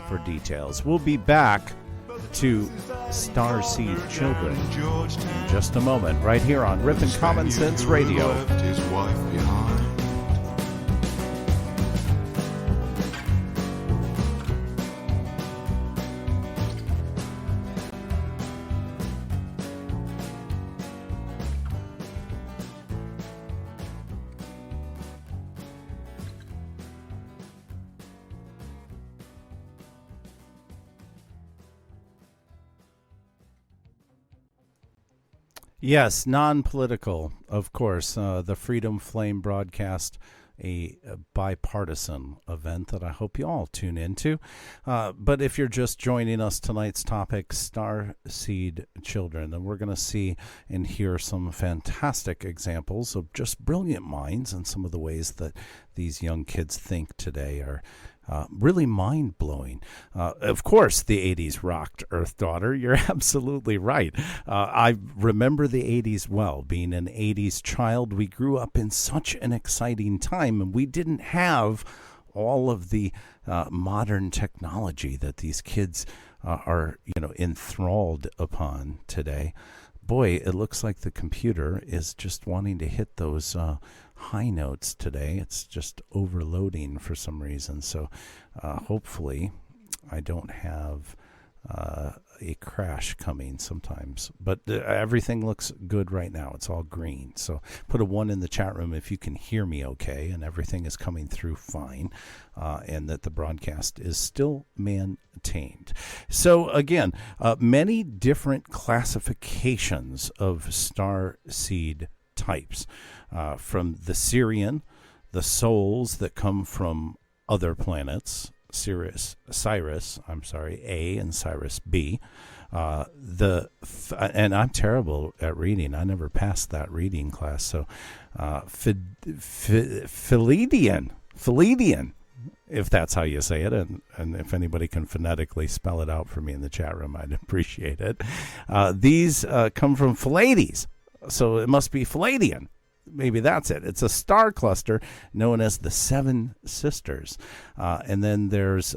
for details. We'll be back to Starseed Children in just a moment, right here on Rippin' Common Sense Radio. Yes, non-political, of course. The Freedom Flame broadcast, a bipartisan event that I hope you all tune into. But if you're just joining us, tonight's topic, Starseed Children, and we're going to see and hear some fantastic examples of just brilliant minds and some of the ways that these young kids think today are really mind-blowing. Of course, the 80s rocked, Earth Daughter. You're absolutely right. I remember the 80s well. Being an 80s child, we grew up in such an exciting time, and we didn't have all of the modern technology that these kids are, enthralled upon today. Boy, it looks like the computer is just wanting to hit those high notes today. It's just overloading for some reason. So hopefully I don't have a crash coming sometimes. But everything looks good right now. It's all green. So put a 1 in the chat room if you can hear me okay and everything is coming through fine, and that the broadcast is still maintained. So again, many different classifications of starseed types, from the Sirian, the souls that come from other planets, Cyrus A and Cyrus B. And I'm terrible at reading. I never passed that reading class. So Philidian. if that's how you say it, and if anybody can phonetically spell it out for me in the chat room, I'd appreciate it. These come from Pallades, so it must be Palladian. Maybe that's it. It's a star cluster known as the Seven Sisters. And then there's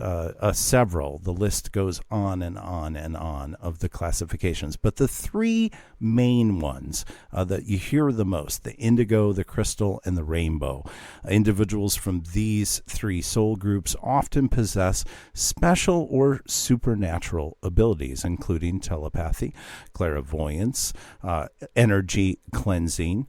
several. The list goes on and on and on of the classifications. But the three main ones that you hear the most, the indigo, the crystal, and the rainbow. Individuals from these three soul groups often possess special or supernatural abilities, including telepathy, clairvoyance, energy cleansing,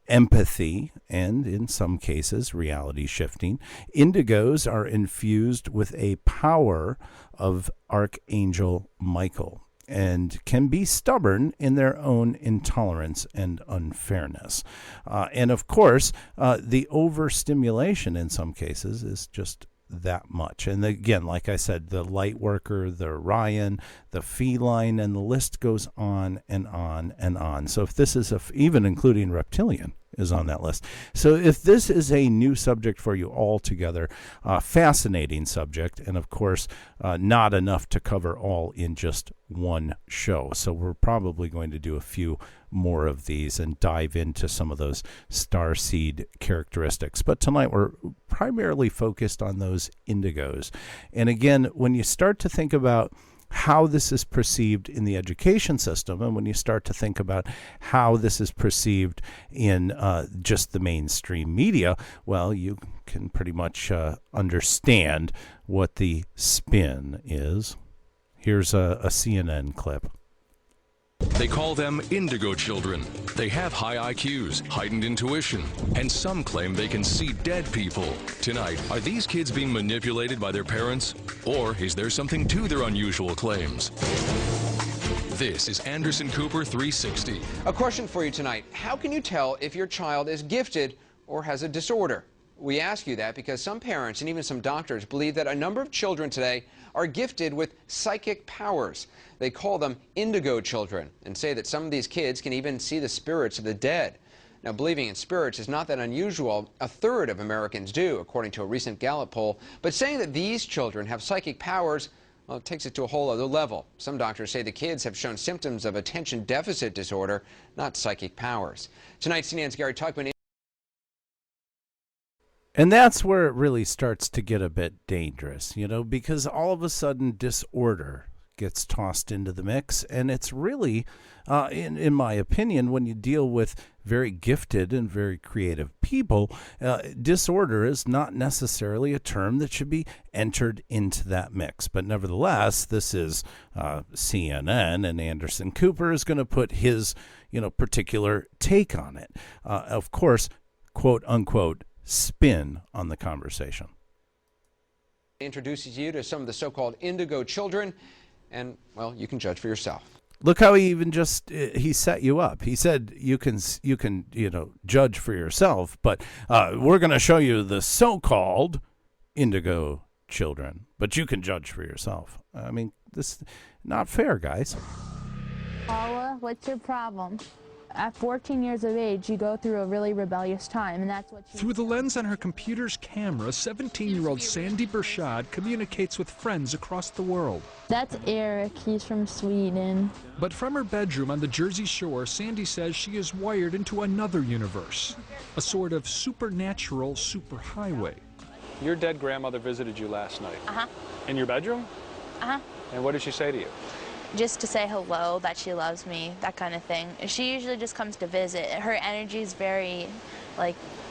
empathy, and in some cases, reality shifting. Indigos are infused with a power of Archangel Michael and can be stubborn in their own intolerance and unfairness. And of course, the overstimulation in some cases is just that much. And again, like I said, the light worker, the Orion, the feline, and the list goes on and on and on. So if this is even including reptilian is on that list. So if this is a new subject for you altogether, fascinating subject, and of course not enough to cover all in just one show. So we're probably going to do a few more of these and dive into some of those starseed characteristics. But tonight we're primarily focused on those indigos. And again, when you start to think about how this is perceived in the education system, and when you start to think about how this is perceived in just the mainstream media, well, you can pretty much understand what the spin is. Here's a CNN clip. They call them indigo children. They have high IQs, heightened intuition, and some claim they can see dead people. Tonight, are these kids being manipulated by their parents? Or is there something to their unusual claims? This is Anderson Cooper 360. A question for you tonight. How can you tell if your child is gifted or has a disorder? We ask you that because some parents and even some doctors believe that a number of children today are gifted with psychic powers. They call them indigo children and say that some of these kids can even see the spirits of the dead. Now, believing in spirits is not that unusual. A third of Americans do, according to a recent Gallup poll. But saying that these children have psychic powers, well, it takes it to a whole other level. Some doctors say the kids have shown symptoms of attention deficit disorder, not psychic powers. Tonight, CNN's Gary Tuckman. And that's where it really starts to get a bit dangerous, because all of a sudden disorder gets tossed into the mix. And it's really, in my opinion, when you deal with very gifted and very creative people, disorder is not necessarily a term that should be entered into that mix. But nevertheless, this is CNN, and Anderson Cooper is going to put his, particular take on it. Of course, quote unquote, spin on the conversation. Introduces you to some of the so-called indigo children, and, well, you can judge for yourself. Look how he even he set you up. He said you can judge for yourself, but we're going to show you the so-called indigo children, but you can judge for yourself. I mean, this not fair, guys. Paula, what's your problem? At 14 years of age, you go through a really rebellious time, and that's what you... Through the lens on her computer's camera, 17-year-old Sandy Bershad communicates with friends across the world. That's Eric. He's from Sweden. But from her bedroom on the Jersey Shore, Sandy says she is wired into another universe, a sort of supernatural superhighway. Your dead grandmother visited you last night. Uh-huh. In your bedroom? Uh-huh. And what did she say to you? Just to say hello, that she loves me, that kind of thing. She usually just comes to visit. Her energy is very,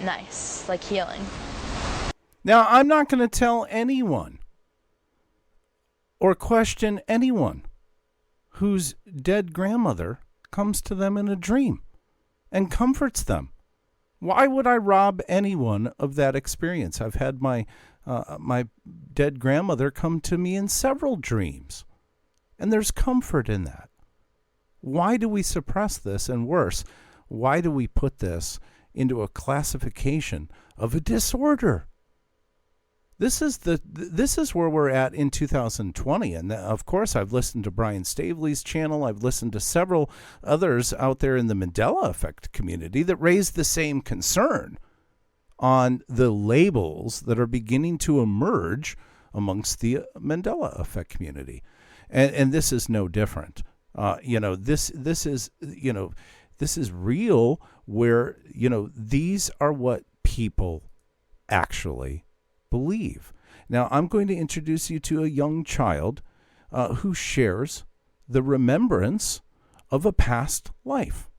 nice, healing. Now, I'm not going to tell anyone or question anyone whose dead grandmother comes to them in a dream and comforts them. Why would I rob anyone of that experience? I've had my dead grandmother come to me in several dreams. And there's comfort in that. Why do we suppress this? And worse, why do we put this into a classification of a disorder? This is where we're at in 2020. And of course, I've listened to Brian Stavely's channel. I've listened to several others out there in the Mandela Effect community that raised the same concern. on the labels that are beginning to emerge amongst the Mandela effect community. And this is no different. This is real, where, these are what people actually believe. Now, I'm going to introduce you to a young child who shares the remembrance of a past life.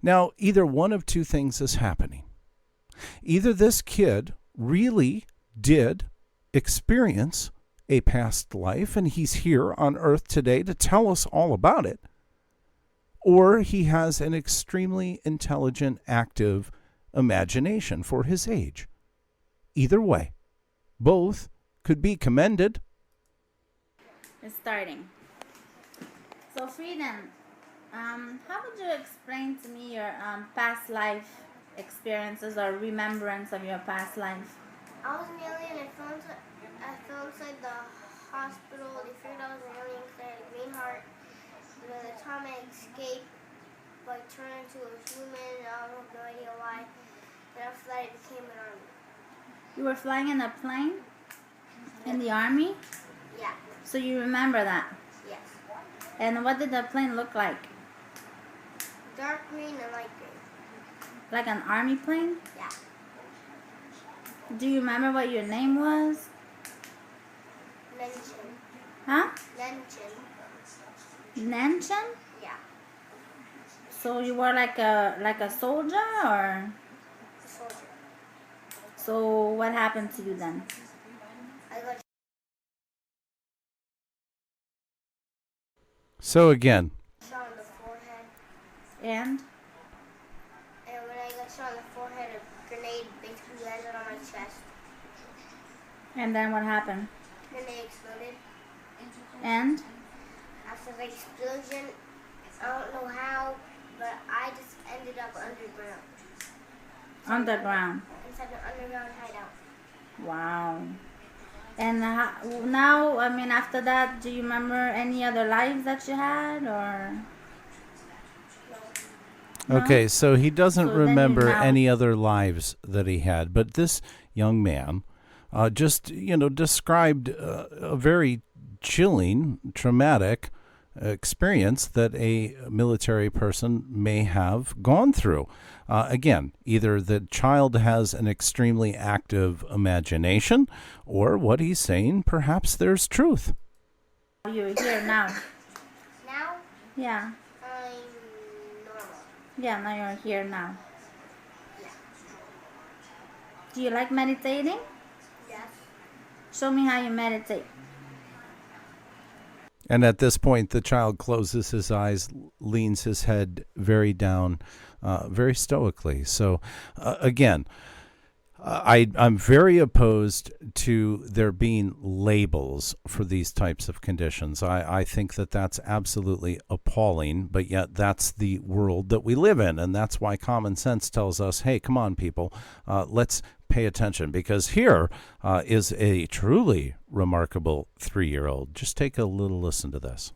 Now, either one of two things is happening. Either this kid really did experience a past life, and he's here on Earth today to tell us all about it, or he has an extremely intelligent, active imagination for his age. Either way, both could be commended. It's starting. So, Freedom, how would you explain to me your past life experiences or remembrance of your past life? I was an alien. I fell inside the hospital. They figured I was an alien because I had a green heart. And by the time I escaped, I turned into a human. I have no idea why. Then after that, I became an army. You were flying in a plane? In the army? Yeah. So you remember that? Yes. And what did the plane look like? Dark green and light green. Like an army plane? Yeah. Do you remember what your name was? Nenchin. Huh? Nenchin. Nanchin? Yeah. So you were like a soldier, or? Soldier. So what happened to you then? I got So again, shot on the forehead. And when I got shot on the forehead, a grenade basically landed on my chest. And then what happened? Then they exploded. And? After the explosion, I don't know how, but I just ended up underground. Underground. Inside an underground hideout. Wow. And now, I mean, after that, do you remember any other lives that you had, or? No? Okay, so he doesn't remember now any other lives that he had, but this young man just, described a very chilling, traumatic experience that a military person may have gone through. Again, either the child has an extremely active imagination, or what he's saying, perhaps there's truth. You're here now. Now? Yeah. I'm normal. Yeah, now you're here now. Yeah. Do you like meditating? Yes. Show me how you meditate. And at this point, the child closes his eyes, leans his head very down, very stoically. So, again, I'm very opposed to there being labels for these types of conditions. I think that that's absolutely appalling, but yet that's the world that we live in. And that's why common sense tells us, hey, come on, people, let's pay attention, because here is a truly remarkable 3-year-old. Just take a little listen to this.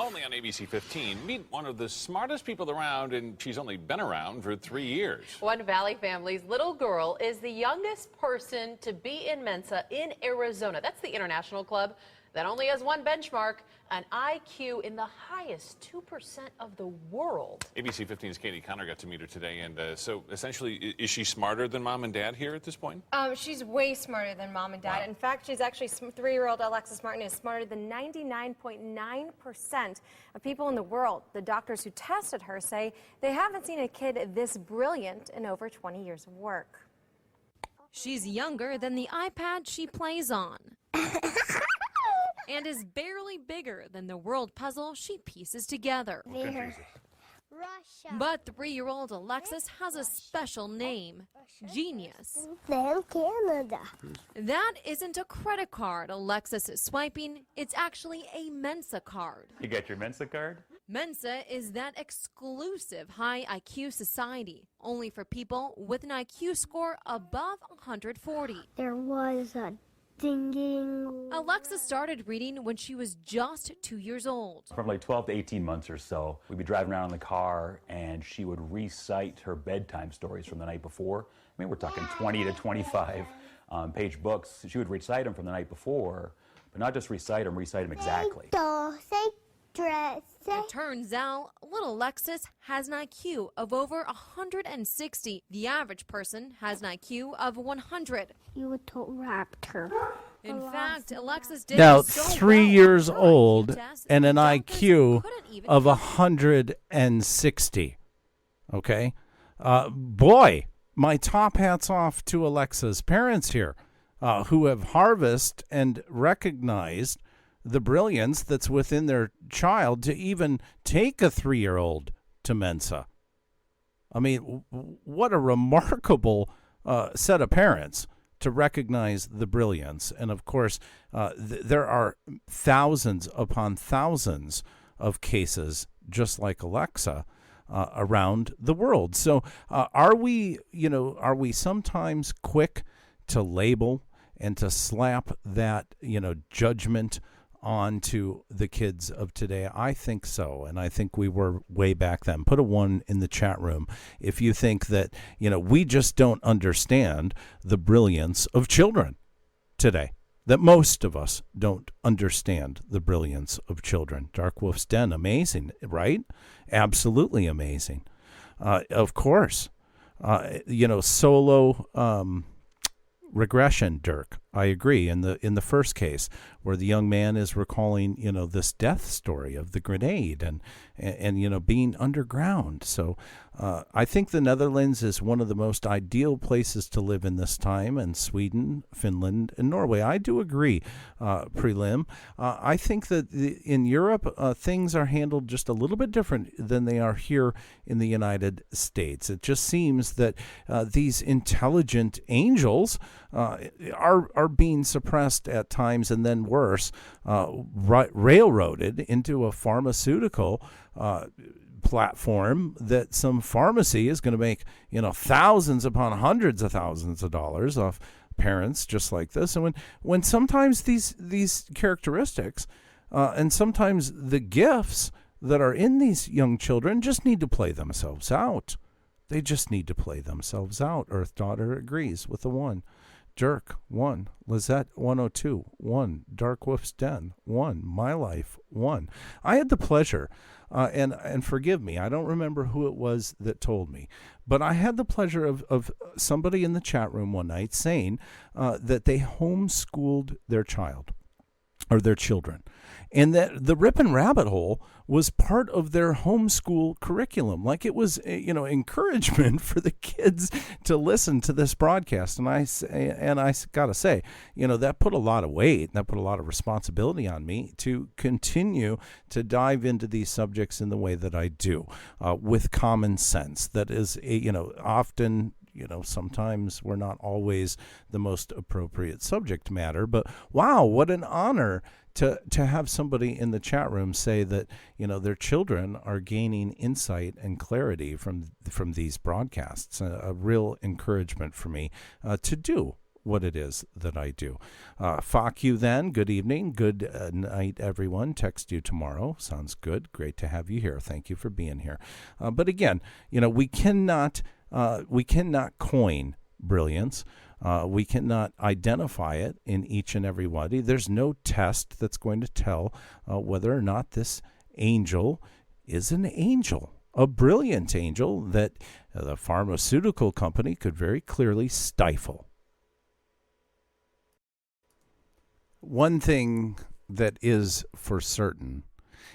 Only on ABC 15, meet one of the smartest people around, and she's only been around for 3 years. One Valley family's little girl is the youngest person to be in Mensa in Arizona. That's the international club that only has one benchmark, an IQ in the highest 2% of the world. ABC 15's Katie Connor got to meet her today, and so essentially, is she smarter than mom and dad here at this point? She's way smarter than mom and dad. Wow. In fact, she's actually 3-year-old Alexis Martin is smarter than 99.9% of people in the world. The doctors who tested her say they haven't seen a kid this brilliant in over 20 years of work. She's younger than the iPad she plays on. And is barely bigger than the world puzzle she pieces together. Russia. But 3-year-old Alexis has a special name, Genius. Then Canada. That isn't a credit card Alexis is swiping, it's actually a Mensa card. You got your Mensa card? Mensa is that exclusive high IQ society, only for people with an IQ score above 140. There was a thinking. Alexa started reading when she was just 2 years old. From like 12 to 18 months or so, we'd be driving around in the car and she would recite her bedtime stories from the night before. I mean, we're talking 20 to 25 page books. She would recite them from the night before, but not just recite them exactly. It turns out little Alexis has an IQ of over 160. The average person has an IQ of 100. You would raptor. In fact, Alexis did Now, so 3 well years on her old IQ test, and an doctors IQ couldn't even of 160. Okay? Boy, my top hat's off to Alexa's parents here, who have harvested and recognized the brilliance that's within their child to even take a 3-year-old to Mensa. I mean, what a remarkable set of parents to recognize the brilliance. And of course, there are thousands upon thousands of cases just like Alexa around the world. So are we sometimes quick to label and to slap that, judgment onto the kids of today? I think so, and I think we were way back then. Put a 1 in the chat room if you think that, we just don't understand the brilliance of children today, that most of us don't understand the brilliance of children. Dark Wolf's Den, amazing, right? Absolutely amazing. Of course, solo regression, Dirk. I agree. In the first case, where the young man is recalling, this death story of the grenade and being underground. So I think the Netherlands is one of the most ideal places to live in this time, and Sweden, Finland, and Norway. I do agree, Prelim. I think that in Europe, things are handled just a little bit different than they are here in the United States. It just seems that these intelligent angels are being suppressed at times, and then worse, railroaded into a pharmaceutical platform that some pharmacy is going to make, thousands upon hundreds of thousands of dollars off parents just like this. And when sometimes these characteristics and sometimes the gifts that are in these young children just need to play themselves out. They just need to play themselves out. Earth Daughter agrees with the 1. Dirk, 1. Lizette, 102, 1. Dark Wolf's Den, 1. My Life, 1. I had the pleasure, and forgive me, I don't remember who it was that told me, but I had the pleasure of somebody in the chat room one night saying that they homeschooled their child or their children, and that the Ripon Rabbit Hole was part of their homeschool curriculum. Like it was, encouragement for the kids to listen to this broadcast. And I got to say, that put a lot of weight, that put a lot of responsibility on me to continue to dive into these subjects in the way that I do, with common sense. That is, often, sometimes we're not always the most appropriate subject matter, but wow, what an honor to have somebody in the chat room say that, their children are gaining insight and clarity from these broadcasts. A real encouragement for me to do what it is that I do. Fuck you then. Good evening. Good night, everyone. Text you tomorrow. Sounds good. Great to have you here. Thank you for being here. But again, we cannot coin brilliance. We cannot identify it in each and every one. There's no test that's going to tell whether or not this angel is an angel, a brilliant angel that the pharmaceutical company could very clearly stifle. One thing that is for certain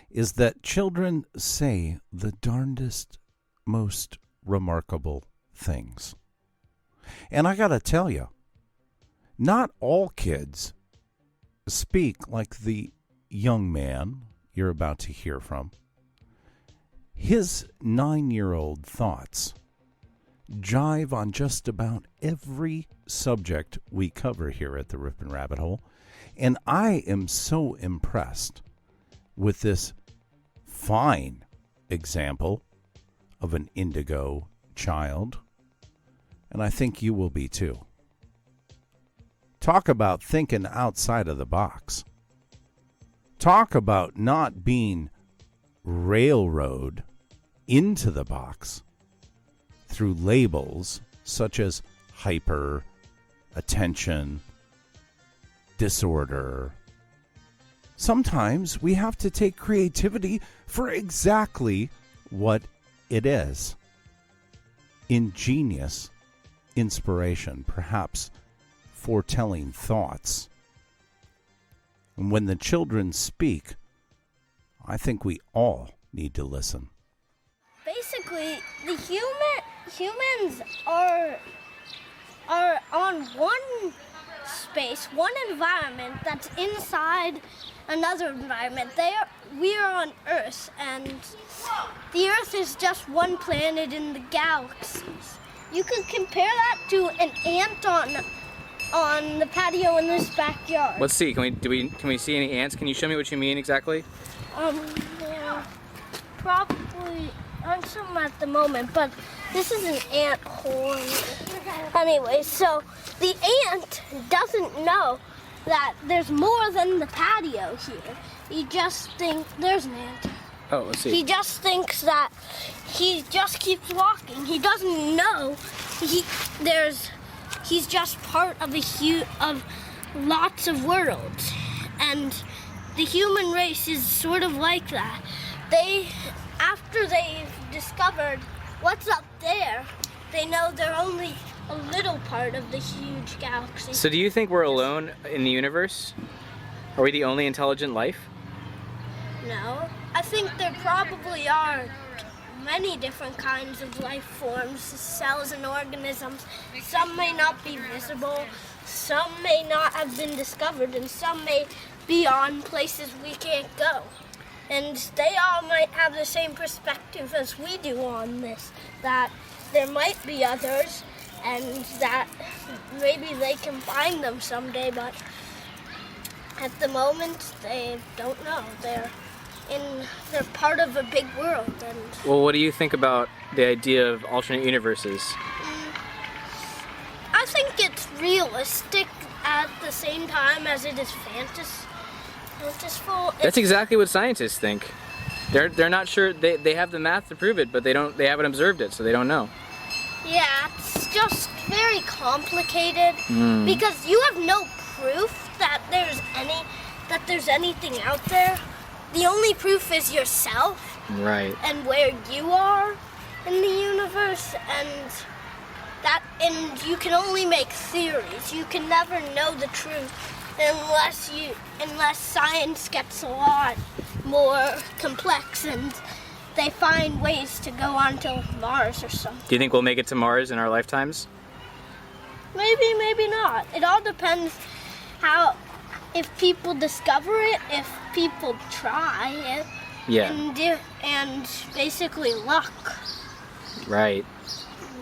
is that children say the darndest, most remarkable things. And I got to tell you, not all kids speak like the young man you're about to hear from. His 9-year-old thoughts jive on just about every subject we cover here at the Ripon Rabbit Hole. And I am so impressed with this fine example of an indigo child. And I think you will be too. Talk about thinking outside of the box. Talk about not being railroad into the box through labels such as hyper, attention, disorder. Sometimes we have to take creativity for exactly what it is. Ingenious inspiration, perhaps foretelling thoughts. And when the children speak, I think we all need to listen. Basically, the humans are on one space, one environment that's inside another environment. We are on Earth, and the Earth is just one planet in the galaxies. You could compare that to an ant on the patio in this backyard. Let's see. Can we see any ants? Can you show me what you mean exactly? Yeah, probably aren't some at the moment, but this is an ant horn. Anyway, so the ant doesn't know that there's more than the patio here. He just thinks there's an ant. Oh, let's see. He just thinks that he just keeps walking. He doesn't know he's just part of of lots of worlds, and the human race is sort of like that. After they've discovered what's up there, they know they're only a little part of the huge galaxy. So do you think we're alone in the universe? Are we the only intelligent life? No. I think there probably are many different kinds of life forms, cells and organisms. Some may not be visible, some may not have been discovered, and some may be on places we can't go. And they all might have the same perspective as we do on this, that there might be others, and that maybe they can find them someday, but at the moment they don't know. They're part of a big world. And well, what do you think about the idea of alternate universes? I think it's realistic at the same time as it is fantasy. That's exactly what scientists think. They're not sure. They have the math to prove it, but they haven't observed it, so they don't know. Yeah, it's just very complicated because you have no proof that there's anything out there. The only proof is yourself. Right. And where you are in the universe, and you can only make theories. You can never know the truth unless science gets a lot more complex and they find ways to go on to Mars or something. Do you think we'll make it to Mars in our lifetimes? Maybe, maybe not. It all depends if people discover it, if people try it. Yeah. And basically luck. Right.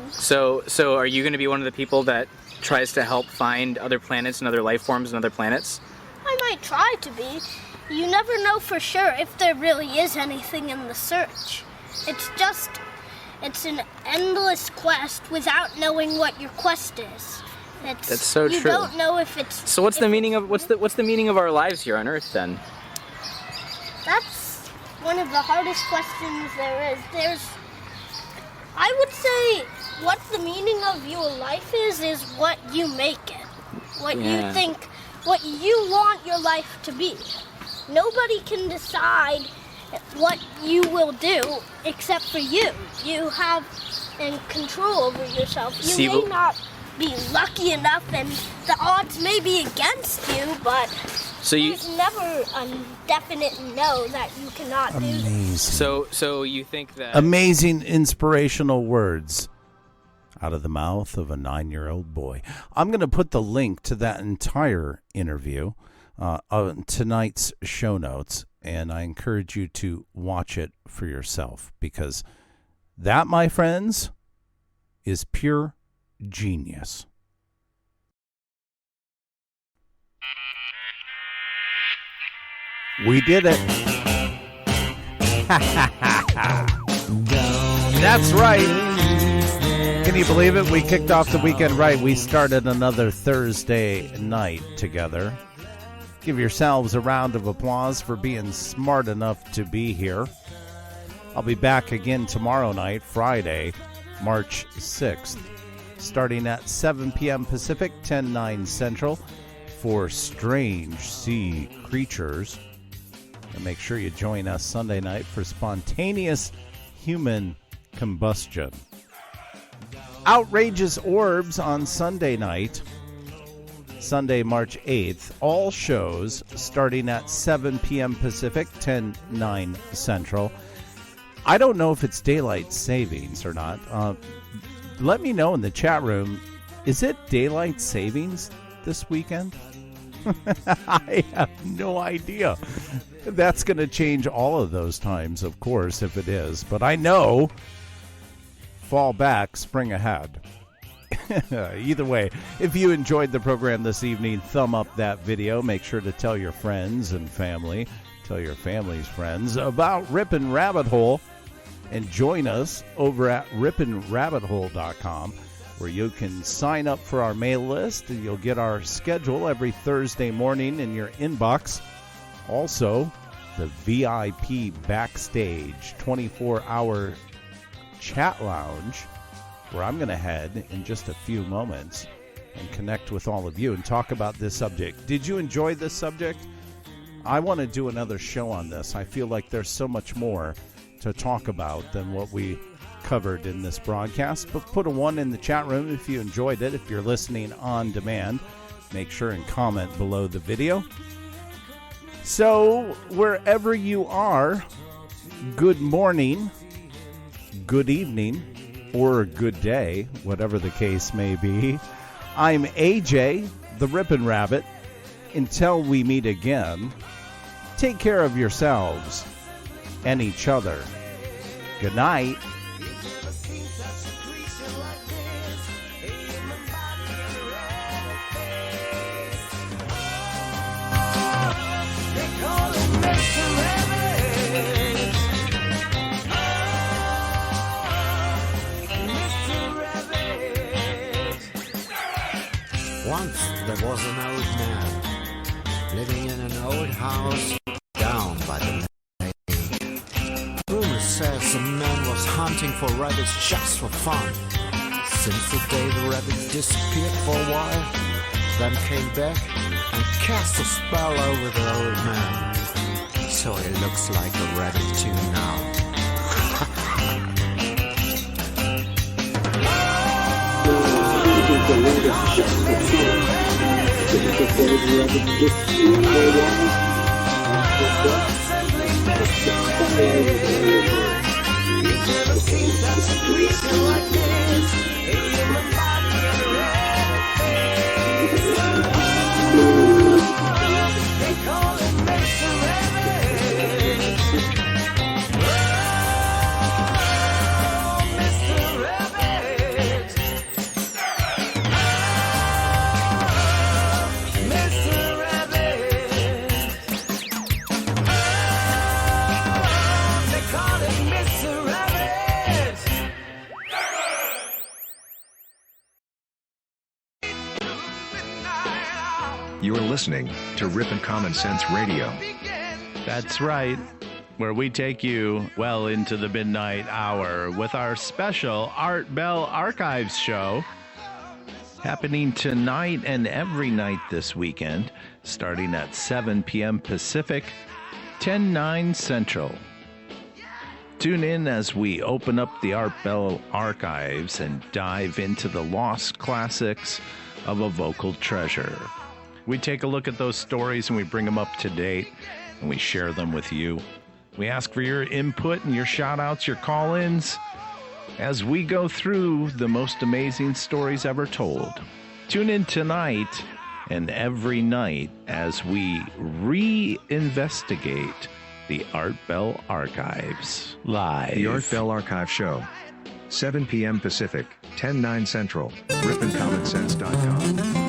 So are you going to be one of the people that tries to help find other planets and other life forms and other planets? I might try to be. You never know for sure if there really is anything in the search. It's an endless quest without knowing what your quest is. That's so true. You don't know if it's. So what's the meaning of our lives here on Earth then? That's one of the hardest questions there is. I would say what the meaning of your life is what you make it. What you think, what you want your life to be. Nobody can decide what you will do except for you. You have control over yourself. You may not be lucky enough and the odds may be against you, but there's never a definite no that you cannot do this. So you think that... Amazing inspirational words out of the mouth of a 9-year-old boy. I'm going to put the link to that entire interview on tonight's show notes, and I encourage you to watch it for yourself, because that, my friends, is pure genius. We did it. That's right. Can you believe it? We kicked off the weekend right. We started another Thursday night together. Give yourselves a round of applause for being smart enough to be here. I'll be back again tomorrow night, Friday, March 6th, starting at 7 p.m. Pacific, 10/9 Central, for Strange Sea Creatures. And make sure you join us Sunday night for Spontaneous Human Combustion. Outrageous Orbs on Sunday night, Sunday, March 8th. All shows starting at 7 p.m. Pacific, 10/9 Central. I don't know if it's daylight savings or not. Let me know in the chat room. Is it daylight savings this weekend? I have no idea. That's going to change all of those times, of course, if it is. But I know fall back, spring ahead. Either way, if you enjoyed the program this evening, thumb up that video. Make sure to tell your friends and family, tell your family's friends about Rippin' Rabbit Hole, and join us over at rippinrabbithole.com, where you can sign up for our mail list, and you'll get our schedule every Thursday morning in your inbox. Also, the VIP Backstage 24-hour chat lounge, where I'm going to head in just a few moments and connect with all of you and talk about this subject. Did you enjoy this subject? I want to do another show on this. I feel like there's so much more to talk about than what we covered in this broadcast. But put a 1 in the chat room if you enjoyed it. If you're listening on demand, make sure and comment below the video. So, wherever you are, good morning, good evening, or good day, whatever the case may be. I'm AJ, the Rippin' Rabbit. Until we meet again, take care of yourselves and each other. Good night. Once there was an old man living in an old house down by the lake. Rumor says the man was hunting for rabbits just for fun. Since the day the rabbit disappeared for a while, then came back and cast a spell over the old man. So he looks like a rabbit too now. You're listening to Rippin' Common Sense Radio. That's right, where we take you well into the midnight hour with our special Art Bell Archives show, happening tonight and every night this weekend, starting at 7 p.m. Pacific, 10/9 Central. Tune in as we open up the Art Bell Archives and dive into the lost classics of a vocal treasure. We take a look at those stories and we bring them up to date and we share them with you. We ask for your input and your shout-outs, your call-ins, as we go through the most amazing stories ever told. Tune in tonight and every night as we reinvestigate the Art Bell Archives live. The Art Bell Archive Show. 7 p.m. Pacific, 10/9 Central, rippin'commonsense.com.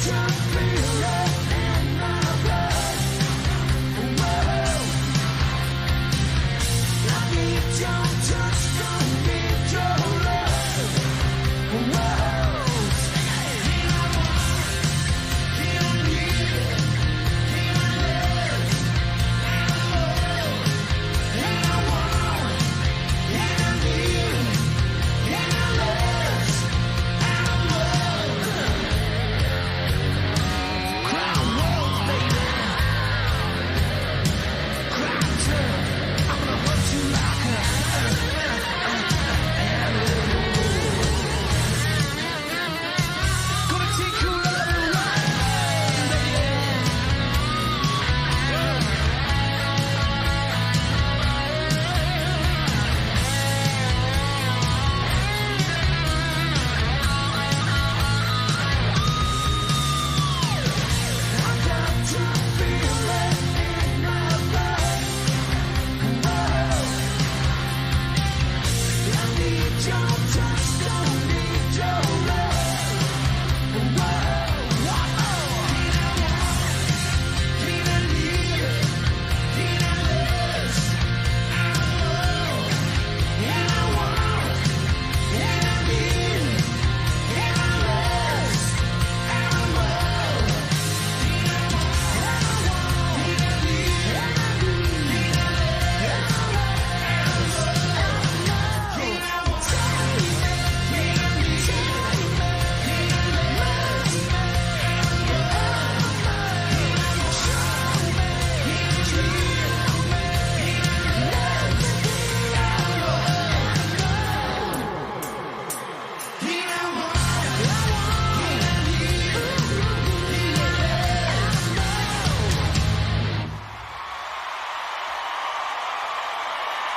Jump